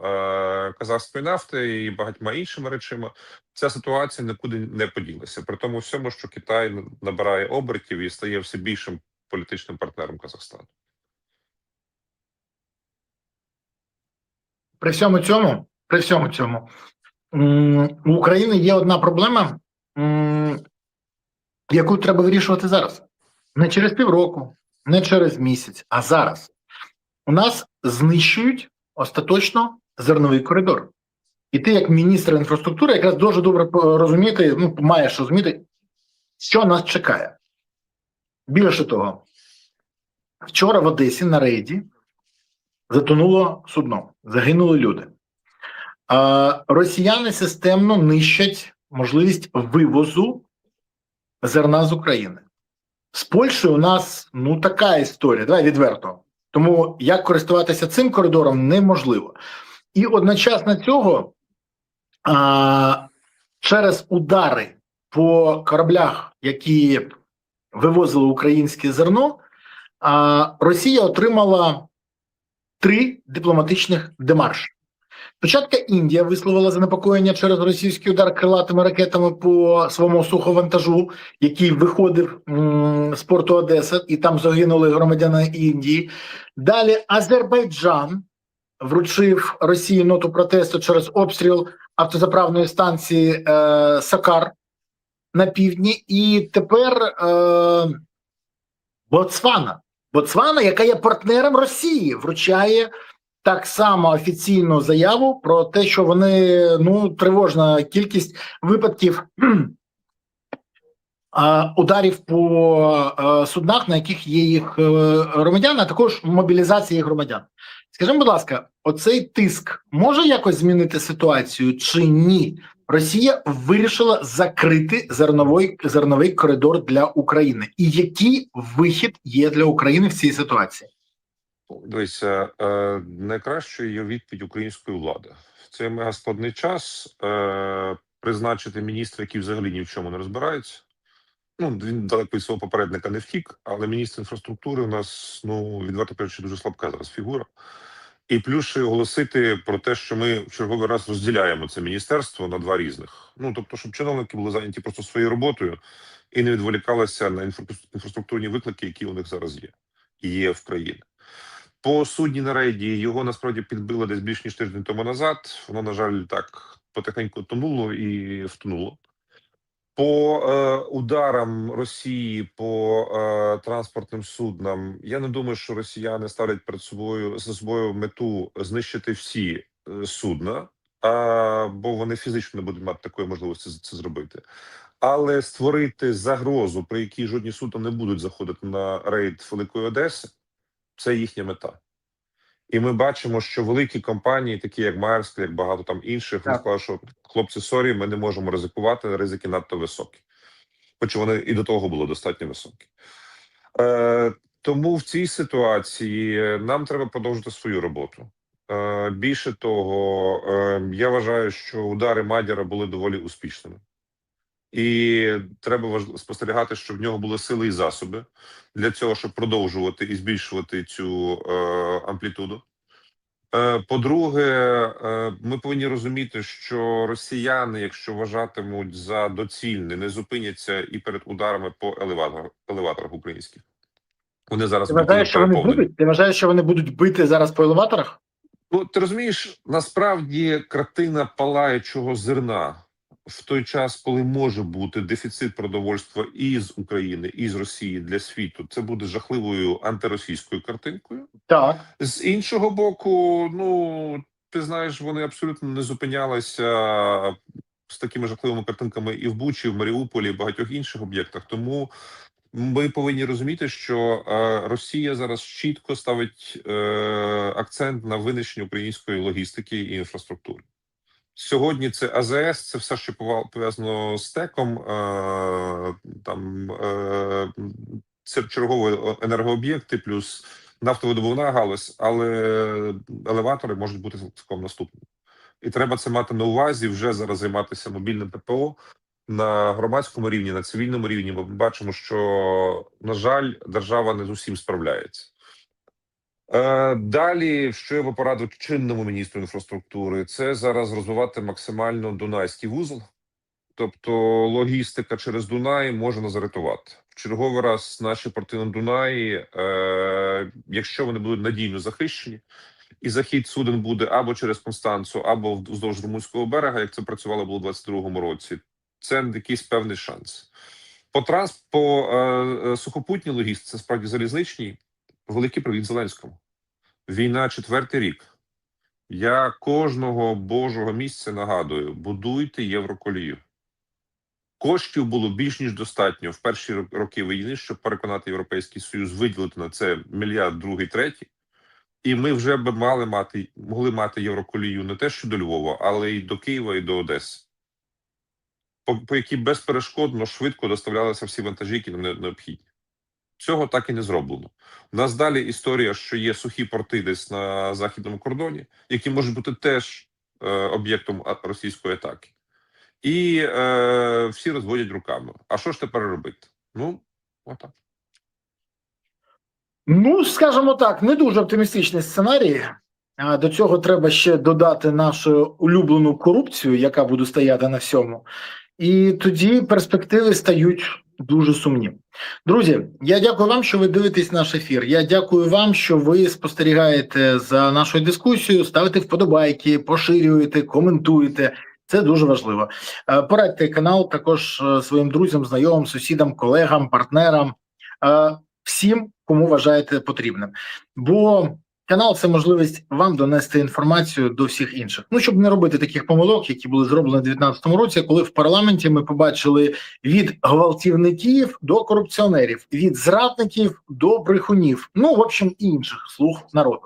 казахської нафти і багатьма іншими речами. Ця ситуація нікуди не поділася. При тому всьому, що Китай набирає обертів і стає все більшим політичним партнером Казахстану. При всьому цьому, у України є одна проблема, яку треба вирішувати зараз. Не через півроку, не через місяць, а зараз. У нас знищують остаточно зерновий коридор. І ти, як міністр інфраструктури, якраз дуже добре розуміти, маєш розуміти, що нас чекає. Більше того, вчора в Одесі на рейді затонуло судно, загинули люди. Росіяни системно нищать можливість вивозу зерна з України. З Польщею у нас, така історія, давай відверто. Тому як користуватися цим коридором неможливо. І одночасно цього через удари по кораблях, які вивозили українське зерно, Росія отримала 3 дипломатичних демарші. Спочатку Індія висловила занепокоєння через російський удар крилатими ракетами по своєму суховантажу, який виходив з порту Одеса, і там загинули громадяни Індії. Далі Азербайджан вручив Росії ноту протесту через обстріл автозаправної станції Сакар на півдні. І тепер Ботсвана, яка є партнером Росії, вручає так само офіційну заяву про те, що вони, тривожна кількість випадків ударів по суднах, на яких є їх громадяни, а також мобілізація їх громадян. Скажіть, будь ласка, оцей тиск може якось змінити ситуацію чи ні? Росія вирішила закрити зерновий коридор для України. І який вихід є для України в цій ситуації? Дивіться, найкращою є відповідь української влади. Це мега складний час. Призначити міністра, який взагалі ні в чому не розбирається. Ну, він далеко від свого попередника не втік, але міністр інфраструктури у нас, ну, відверто кажучи, дуже слабка зараз фігура. І плюс ще оголосити про те, що ми в черговий раз розділяємо це міністерство на два різних. Ну, тобто, щоб чиновники були зайняті просто своєю роботою і не відволікалися на інфраструктурні виклики, які у них зараз є, і є в країні. По судні на рейді його насправді підбили десь більш ніж тиждень тому назад. Воно, на жаль, так потихеньку тонуло і втонуло. По ударам Росії по транспортним суднам, я не думаю, що росіяни ставлять перед собою мету знищити всі судна, бо вони фізично не будуть мати такої можливості це зробити. Але створити загрозу, при якій жодні судна не будуть заходити на рейд Великої Одеси, це їхня мета. І ми бачимо, що великі компанії, такі як Маерськ, як багато там інших, вони сказали, що хлопці, сорі, ми не можемо ризикувати, ризики надто високі. Хоч вони і до того були достатньо високі. Тому в цій ситуації нам треба продовжити свою роботу. Більше того, я вважаю, що удари Мадяра були доволі успішними. І треба спостерігати, що в нього були сили і засоби для цього, щоб продовжувати і збільшувати цю амплітуду. По-друге, ми повинні розуміти, що росіяни, якщо вважатимуть за доцільне, не зупиняться і перед ударами по елеваторах українських. Вони зараз Ти вважаєш, що вони будуть бити зараз по елеваторах? Ну, ти розумієш, насправді картина палаючого зерна в той час, коли може бути дефіцит продовольства і з України, і з Росії для світу, це буде жахливою антиросійською картинкою. Так. З іншого боку, ну, ти знаєш, вони абсолютно не зупинялися з такими жахливими картинками і в Бучі, і в Маріуполі, і в багатьох інших об'єктах. Тому ми повинні розуміти, що Росія зараз чітко ставить акцент на винищення української логістики і інфраструктури. Сьогодні це АЗС, це все, що пов'язано з ТЕКом, це чергові енергооб'єкти, плюс нафтовидобувна галузь, але елеватори можуть бути цілком наступними. І треба це мати на увазі, вже зараз займатися мобільним ППО на громадському рівні, на цивільному рівні. Ми бачимо, що, на жаль, держава не з усім справляється. Далі, що я би порадив чинному міністру інфраструктури, це зараз розвивати максимально Дунайський вузол, тобто логістика через Дунай можна зарятувати. В черговий раз наші порти на Дунаї, якщо вони будуть надійно захищені, і захід суден буде або через Констанцу, або вздовж Румунського берега, як це працювало було у 2022 році, це якийсь певний шанс. По сухопутній логістиці, справді залізничній, великий привіт Зеленському. Війна 4-й рік. Я кожного божого місця нагадую, будуйте Євроколію. Коштів було більш ніж достатньо в перші роки війни, щоб переконати Європейський Союз виділити на це мільярд, другий, третій. І ми вже б могли мати Євроколію не те, що до Львова, але й до Києва, і до Одеси. По якій безперешкодно, швидко доставлялися всі вантажі, які нам необхідні. Цього так і не зроблено. У нас далі історія, що є сухі порти десь на західному кордоні, які можуть бути теж об'єктом російської атаки. І всі розводять руками. А що ж тепер робити? Ну, отак. Ну, скажімо так, не дуже оптимістичний сценарій. До цього треба ще додати нашу улюблену корупцію, яка буде стояти на всьому. І тоді перспективи стають дуже сумні. Друзі, я дякую вам, що ви дивитесь наш ефір. Я дякую вам, що ви спостерігаєте за нашою дискусією, ставите вподобайки, поширюєте, коментуєте. Це дуже важливо. Порадьте канал також своїм друзям, знайомим, сусідам, колегам, партнерам, всім, кому вважаєте потрібним. Бо канал – це можливість вам донести інформацію до всіх інших. Ну, щоб не робити таких помилок, які були зроблені у 2019 році, коли в парламенті ми побачили від гвалтівників до корупціонерів, від зрадників до брехунів, ну, в общем, і інших слуг народу.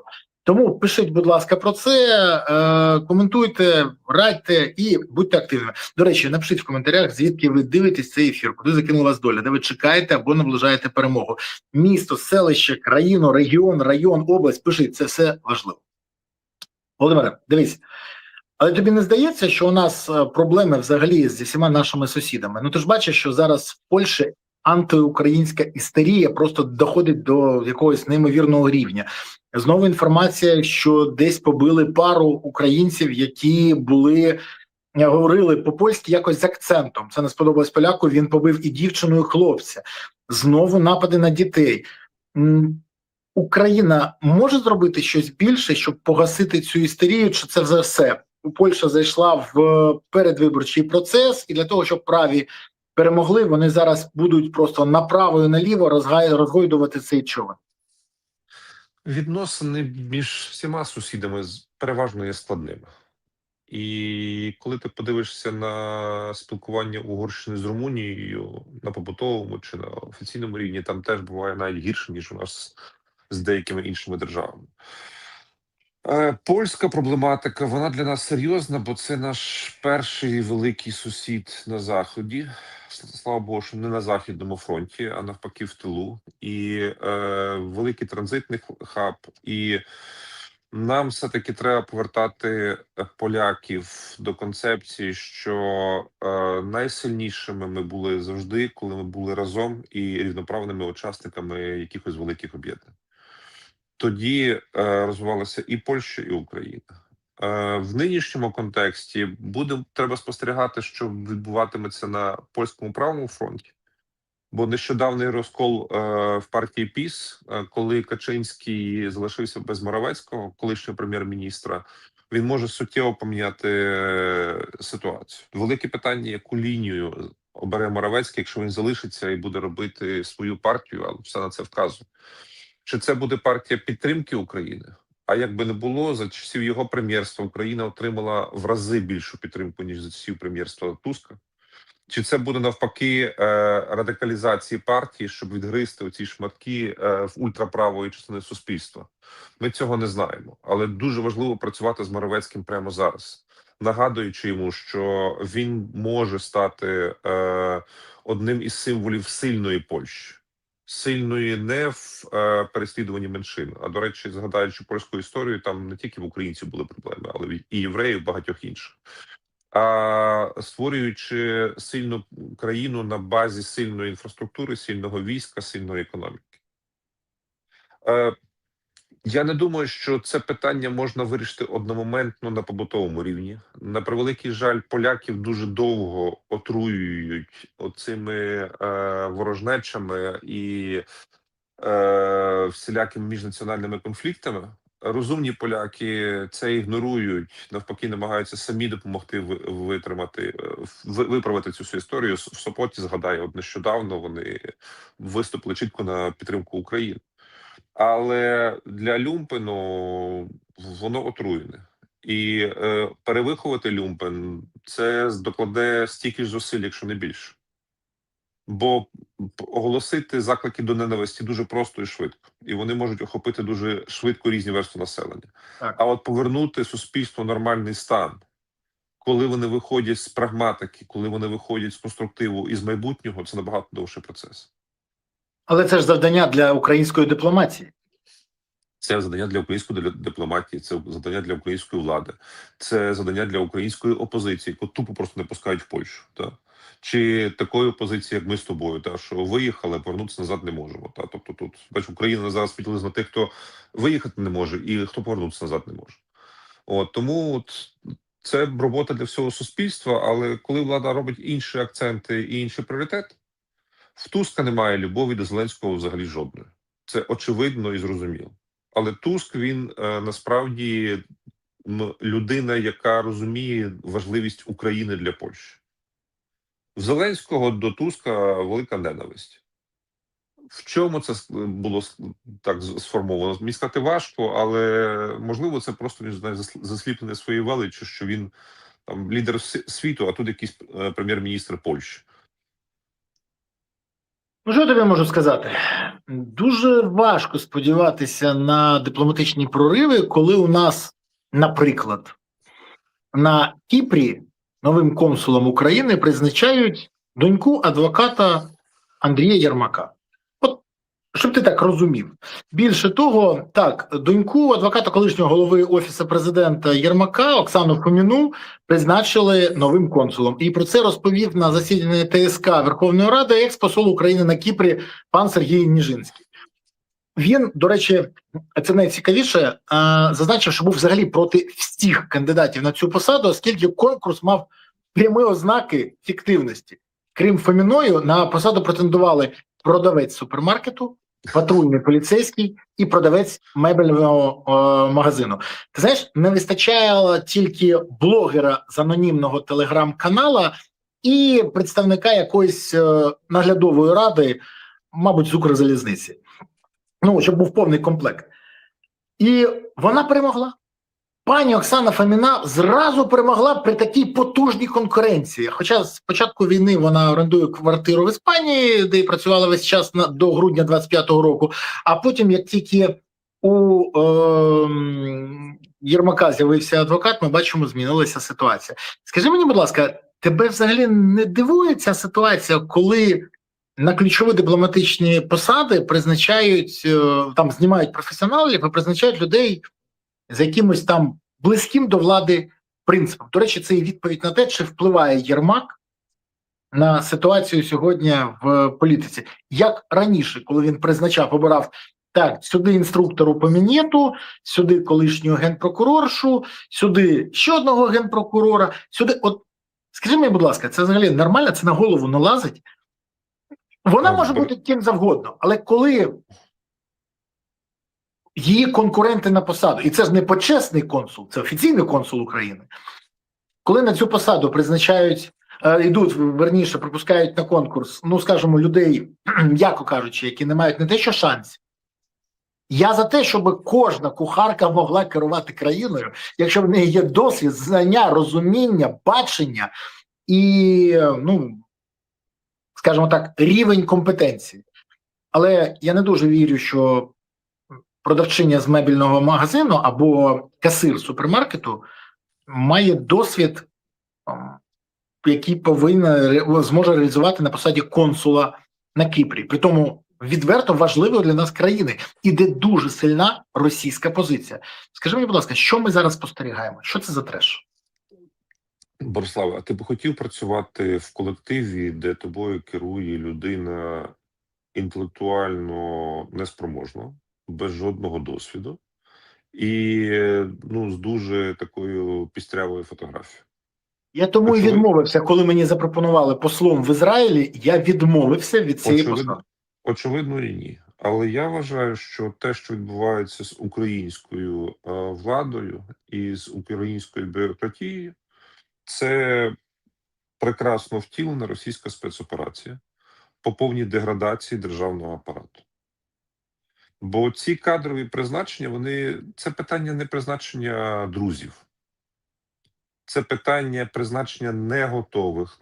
Тому пишіть, будь ласка, про це, коментуйте, радьте і будьте активними. До речі, напишіть в коментарях, звідки ви дивитесь цей ефір, куди закинула вас доля, де ви чекаєте або наближаєте перемогу. Місто, селище, країну, регіон, район, область, пишіть, це все важливо. Володимире, дивись, Але тобі не здається, що у нас проблеми взагалі зі всіма нашими сусідами? Ну ти ж бачиш, що зараз в Польщі антиукраїнська істерія просто доходить до якогось неймовірного рівня. Знову інформація, що десь побили пару українців, які говорили по-польськи якось з акцентом. Це не сподобалось поляку, він побив і дівчину, і хлопця. Знову напади на дітей. Україна може зробити щось більше, щоб погасити цю істерію, чи це вже все? Польща зайшла в передвиборчий процес, і для того, щоб праві перемогли, вони зараз будуть просто направо і наліво розгойдувати цей човен. Відносини між всіма сусідами переважно є складними. І коли ти подивишся на спілкування Угорщини з Румунією на побутовому чи на офіційному рівні, там теж буває навіть гірше, ніж у нас з деякими іншими державами. Польська проблематика, вона для нас серйозна, бо це наш перший великий сусід на Заході. Слава Богу, що не на Західному фронті, а навпаки в тилу. І великий транзитний хаб. І нам все-таки треба повертати поляків до концепції, що найсильнішими ми були завжди, коли ми були разом і рівноправними учасниками якихось великих об'єднань. Тоді розвивалася і Польща, і Україна. В нинішньому контексті треба спостерігати, що відбуватиметься на польському правому фронті. Бо нещодавний розкол в партії ПіС, коли Качинський залишився без Моровецького, колишнього прем'єр-міністра, він може суттєво поміняти ситуацію. Велике питання, яку лінію обере Моровецький, якщо він залишиться і буде робити свою партію, але все на це вказує. Чи це буде партія підтримки України? А як би не було, за часів його прем'єрства Україна отримала в рази більшу підтримку, ніж за часів прем'єрства Туска. Чи це буде навпаки радикалізації партії, щоб відгризти оці шматки в ультраправої частини суспільства? Ми цього не знаємо, але дуже важливо працювати з Моровецьким прямо зараз, нагадуючи йому, що він може стати одним із символів сильної Польщі. Сильної не в переслідуванні меншин, а, до речі, згадаючи польську історію, там не тільки в українців були проблеми, але і євреїв, багатьох інших. А створюючи сильну країну на базі сильної інфраструктури, сильного війська, сильної економіки. Я не думаю, що це питання можна вирішити одномоментно на побутовому рівні. На превеликий жаль, поляків дуже довго отруюють оцими ворожнечами і всілякими міжнаціональними конфліктами. Розумні поляки це ігнорують, навпаки, намагаються самі допомогти виправити цю всю історію. В Сопоті, згадаю, от нещодавно вони виступили чітко на підтримку України. Але для Люмпену воно отруєне. І перевиховати Люмпен – це докладе стільки ж зусиль, якщо не більше. Бо оголосити заклики до ненависті дуже просто і швидко. І вони можуть охопити дуже швидко різні верстви населення. Так. А от повернути суспільству нормальний стан, коли вони виходять з прагматики, коли вони виходять з конструктиву і з майбутнього, це набагато довший процес. Але це ж завдання для української дипломатії. Це завдання для української дипломатії, це завдання для української влади, це завдання для української опозиції, яку тупо просто не пускають в Польщу. Та? Чи такої опозиції, як ми з тобою, та, що виїхали, повернутися назад не можемо. Та? Тобто тут, бач, Україна зараз поділилась на тих, хто виїхати не може і хто повернутися назад не може. Тому це робота для всього суспільства, але коли влада робить інші акценти і інший пріоритет, в Туска немає любові до Зеленського взагалі жодної. Це очевидно і зрозуміло. Але Туск, він насправді людина, яка розуміє важливість України для Польщі. В Зеленського до Туска велика ненависть. В чому це було так сформовано? Мені сказати важко, але можливо це просто засліплене своєю величчю, що він там лідер світу, а тут якийсь прем'єр-міністр Польщі. Ну, що я тобі можу сказати? Дуже важко сподіватися на дипломатичні прориви, коли у нас, наприклад, на Кіпрі новим консулом України призначають доньку адвоката Андрія Єрмака. От Щоб ти так розумів. Більше того, так, доньку адвоката колишнього голови Офісу президента Єрмака Оксану Фоміну призначили новим консулом. І про це розповів на засіданні ТСК Верховної Ради екс-посол України на Кіпрі пан Сергій Ніжинський. Він, до речі, це найцікавіше, зазначив, що був взагалі проти всіх кандидатів на цю посаду, оскільки конкурс мав прямі ознаки фіктивності. Крім Фоміної, на посаду претендували продавець супермаркету, патрульний поліцейський і продавець мебельного магазину. Ти знаєш, не вистачає тільки блогера з анонімного телеграм-канала і представника якоїсь наглядової ради, мабуть, з Укрзалізниці. Ну, щоб був повний комплект. І вона перемогла. Пані Оксана Фоміна зразу перемогла при такій потужній конкуренції. Хоча з початку війни вона орендує квартиру в Іспанії, де й працювала весь час до грудня 25-го року, а потім, як тільки у Єрмака з'явився адвокат, ми бачимо, змінилася ситуація. Скажи мені, будь ласка, тебе взагалі не дивує ця ситуація, коли на ключові дипломатичні посади призначають, там знімають професіоналів і призначають людей з якимось там близьким до влади принципом? До речі, це і відповідь на те, чи впливає Єрмак на ситуацію сьогодні в політиці. Як раніше, коли він призначав, обирав так, сюди інструктору по мін'єту, сюди колишню генпрокуроршу, сюди ще одного генпрокурора, сюди, от, скажи мені, будь ласка, це взагалі нормально, це на голову налазить? Вона може бути ким завгодно, але коли її конкуренти на посаду, і це ж не почесний консул, це офіційний консул України, коли на цю посаду призначають, йдуть, верніше, пропускають на конкурс, ну, скажімо, людей, м'яко кажучи, які не мають не те, що шансів. Я за те, щоб кожна кухарка могла керувати країною, якщо в неї є досвід, знання, розуміння, бачення і, ну, скажімо так, рівень компетенції. Але я не дуже вірю, що продавчиня з мебельного магазину або касир супермаркету має досвід, який зможе реалізувати на посаді консула на Кіпрі. При тому відверто важливою для нас країни, і де дуже сильна російська позиція. Скажи мені, будь ласка, що ми зараз спостерігаємо? Що це за треш? Бориславе, а ти б хотів працювати в колективі, де тобою керує людина інтелектуально неспроможна, без жодного досвіду і, ну, з дуже такою пістрявою фотографією? Я тому і відмовився, коли мені запропонували послом в Ізраїлі, я відмовився від цієї посади. Очевидно, і ні. Але я вважаю, що те, що відбувається з українською владою і з українською бюрократією, це прекрасно втілена російська спецоперація по повній деградації державного апарату. Бо ці кадрові призначення, це питання не призначення друзів. Це питання призначення неготових,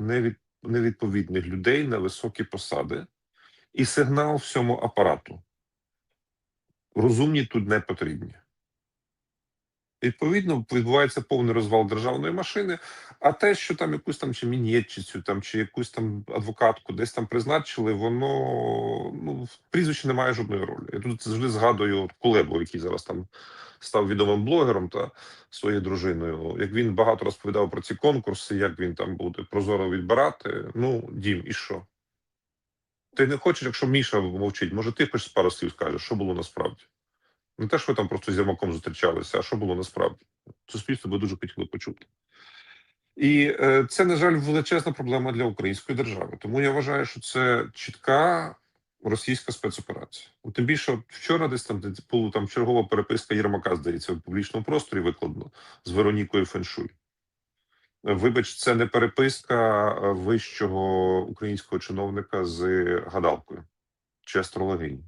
невідповідних людей на високі посади і сигнал всьому апарату. Розумні тут не потрібні. Відповідно, відбувається повний розвал державної машини, а те, що там якусь там чи мін'єтчицю, там, чи якусь там адвокатку десь там призначили, воно, ну, в прізвищі не має жодної ролі. Я тут завжди згадую Кулебу, який зараз там став відомим блогером та своєю дружиною. Як він багато розповідав про ці конкурси, як він там буде прозоро відбирати. Ну, Дім, і що? Ти не хочеш, якщо Міша мовчить, може ти хоч пару слів скажеш, що було насправді? Не те, що ви там просто з Єрмаком зустрічалися, а що було насправді. Суспільство би дуже хотіло почути. І це, на жаль, величезна проблема для української держави. Тому я вважаю, що це чітка російська спецоперація. Тим більше, вчора десь там була там чергова переписка Єрмака, здається, в публічному просторі викладено з Веронікою Феншуй. Вибач, це не переписка вищого українського чиновника з гадалкою чи астрологині.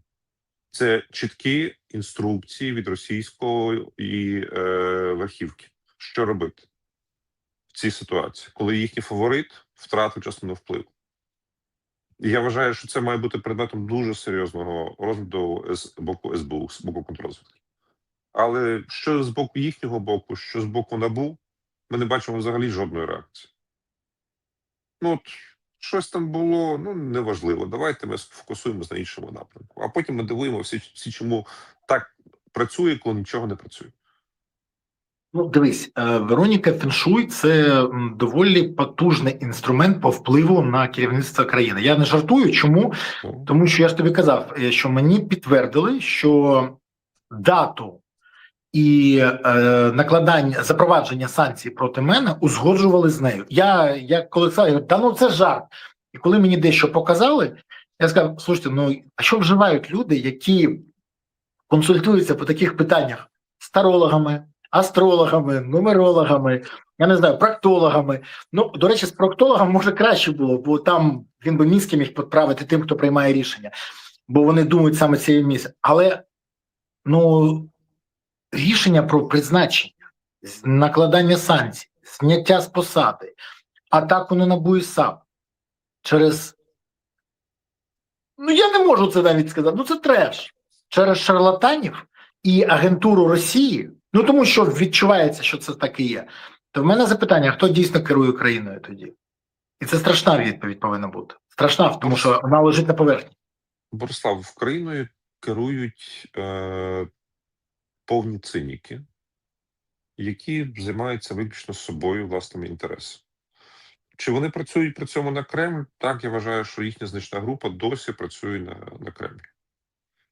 Це чіткі інструкції від російської верхівки. Що робити в цій ситуації, коли їхній фаворит втратив частину впливу? І я вважаю, що це має бути предметом дуже серйозного розгляду з боку СБУ, з боку контррозвідки. Але що з боку їхнього боку, що з боку НАБУ, ми не бачимо взагалі жодної реакції. Ну, от, щось там було, ну неважливо. Давайте ми сфокусуємося на іншому напрямку. А потім ми дивуємося всі, чому так працює, коли нічого не працює. Ну, дивись, Вероніка Феншуй – це доволі потужний інструмент по впливу на керівництво країни. Я не жартую. Чому? Ну, Тому що я ж тобі казав, що мені підтвердили, що дату і накладання, запровадження санкцій проти мене узгоджували з нею. Я коли сказав, та ну це жарт. І коли мені дещо показали, я сказав, слушайте, ну а що вживають люди, які консультуються по таких питаннях з тарологами, астрологами, нумерологами, я не знаю, проктологами. Ну, до речі, з проктологом може краще було, бо там він би мізки міг підправити тим, хто приймає рішення, бо вони думають саме цією місцем. Але, ну, рішення про призначення, накладання санкцій, зняття з посади, атаку на НАБУ і САП через, ну я не можу це навіть сказати, ну це треш, через шарлатанів і агентуру Росії, ну тому що відчувається, що це так і є, то в мене запитання, хто дійсно керує країною тоді? І це страшна відповідь повинна бути. Страшна, тому що вона лежить на поверхні. Борислав, країною керують повні циніки, які займаються виключно собою, власними інтересами. Чи вони працюють при цьому на Кремль? Так, я вважаю, що їхня значна група досі працює на Кремль.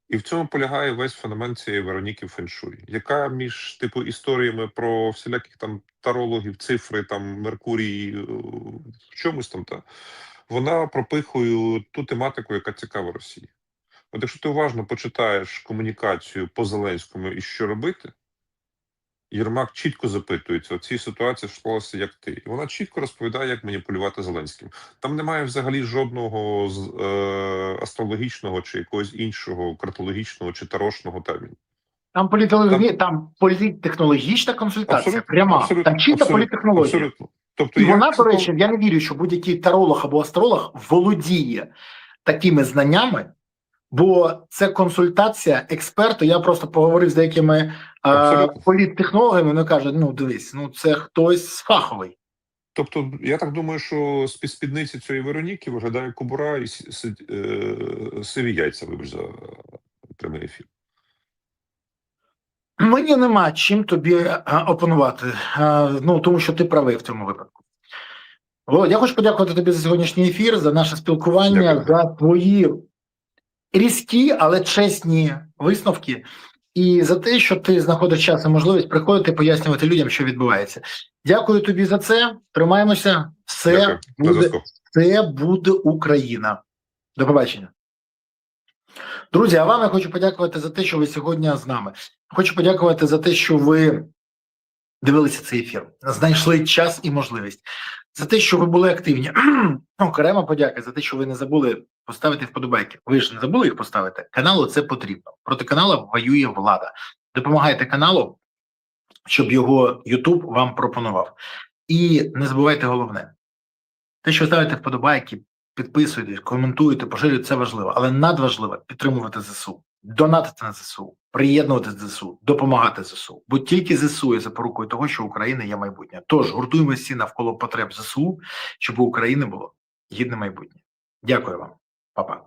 І в цьому полягає весь феномен цієї Вероніки Феншуй, яка між типу історіями про всіляких там тарологів, цифри, там Меркурій, в чомусь там, вона пропихує ту тематику, яка цікава Росії. От якщо ти уважно почитаєш комунікацію по Зеленському і що робити, Єрмак чітко запитується, в цій ситуації склалося як ти. І вона чітко розповідає, як маніпулювати Зеленським. Там немає взагалі жодного астрологічного чи якогось іншого картологічного чи тарошного терміну. Там політтехнологічна консультація, пряма. Там чиста політтехнологія. Абсолютно. Тобто, і вона, до речі, я не вірю, що будь-який таролог або астролог володіє такими знаннями, бо це консультація експерту. Я просто поговорив з деякими політтехнологами, вони кажуть, ну дивись, ну це хтось фаховий. Тобто, я так думаю, що з спідниці цієї Вероніки виглядає кобура і сиві яйця, вибач за прямий ефір. Мені нема чим тобі опонувати, ну тому що ти правий в цьому випадку. Володь, я хочу подякувати тобі за сьогоднішній ефір, за наше спілкування, Дякую. за твої різкі, але чесні висновки, і за те, що ти знаходиш час і можливість приходити пояснювати людям, що відбувається. Дякую тобі за це. Тримаємося. Все буде Україна. До побачення. Друзі, а вам я хочу подякувати за те, що ви сьогодні з нами. Хочу подякувати за те, що ви дивилися цей ефір, знайшли час і можливість. За те, що ви були активні. Окрема подяка за те, що ви не забули поставити вподобайки. Ви ж не забули їх поставити? Каналу це потрібно. Проти каналу воює влада. Допомагайте каналу, щоб його YouTube вам пропонував. І не забувайте головне. Те, що ставите вподобайки, підписуйтесь, коментуєте, поширюєте, це важливо. Але надважливо підтримувати ЗСУ, донатити на ЗСУ, приєднуватися до ЗСУ, допомагати ЗСУ. Бо тільки ЗСУ є запорукою того, що Україна є майбутнє. Тож гуртуємося всі навколо потреб ЗСУ, щоб у України було гідне майбутнє. Дякую вам. Па-па.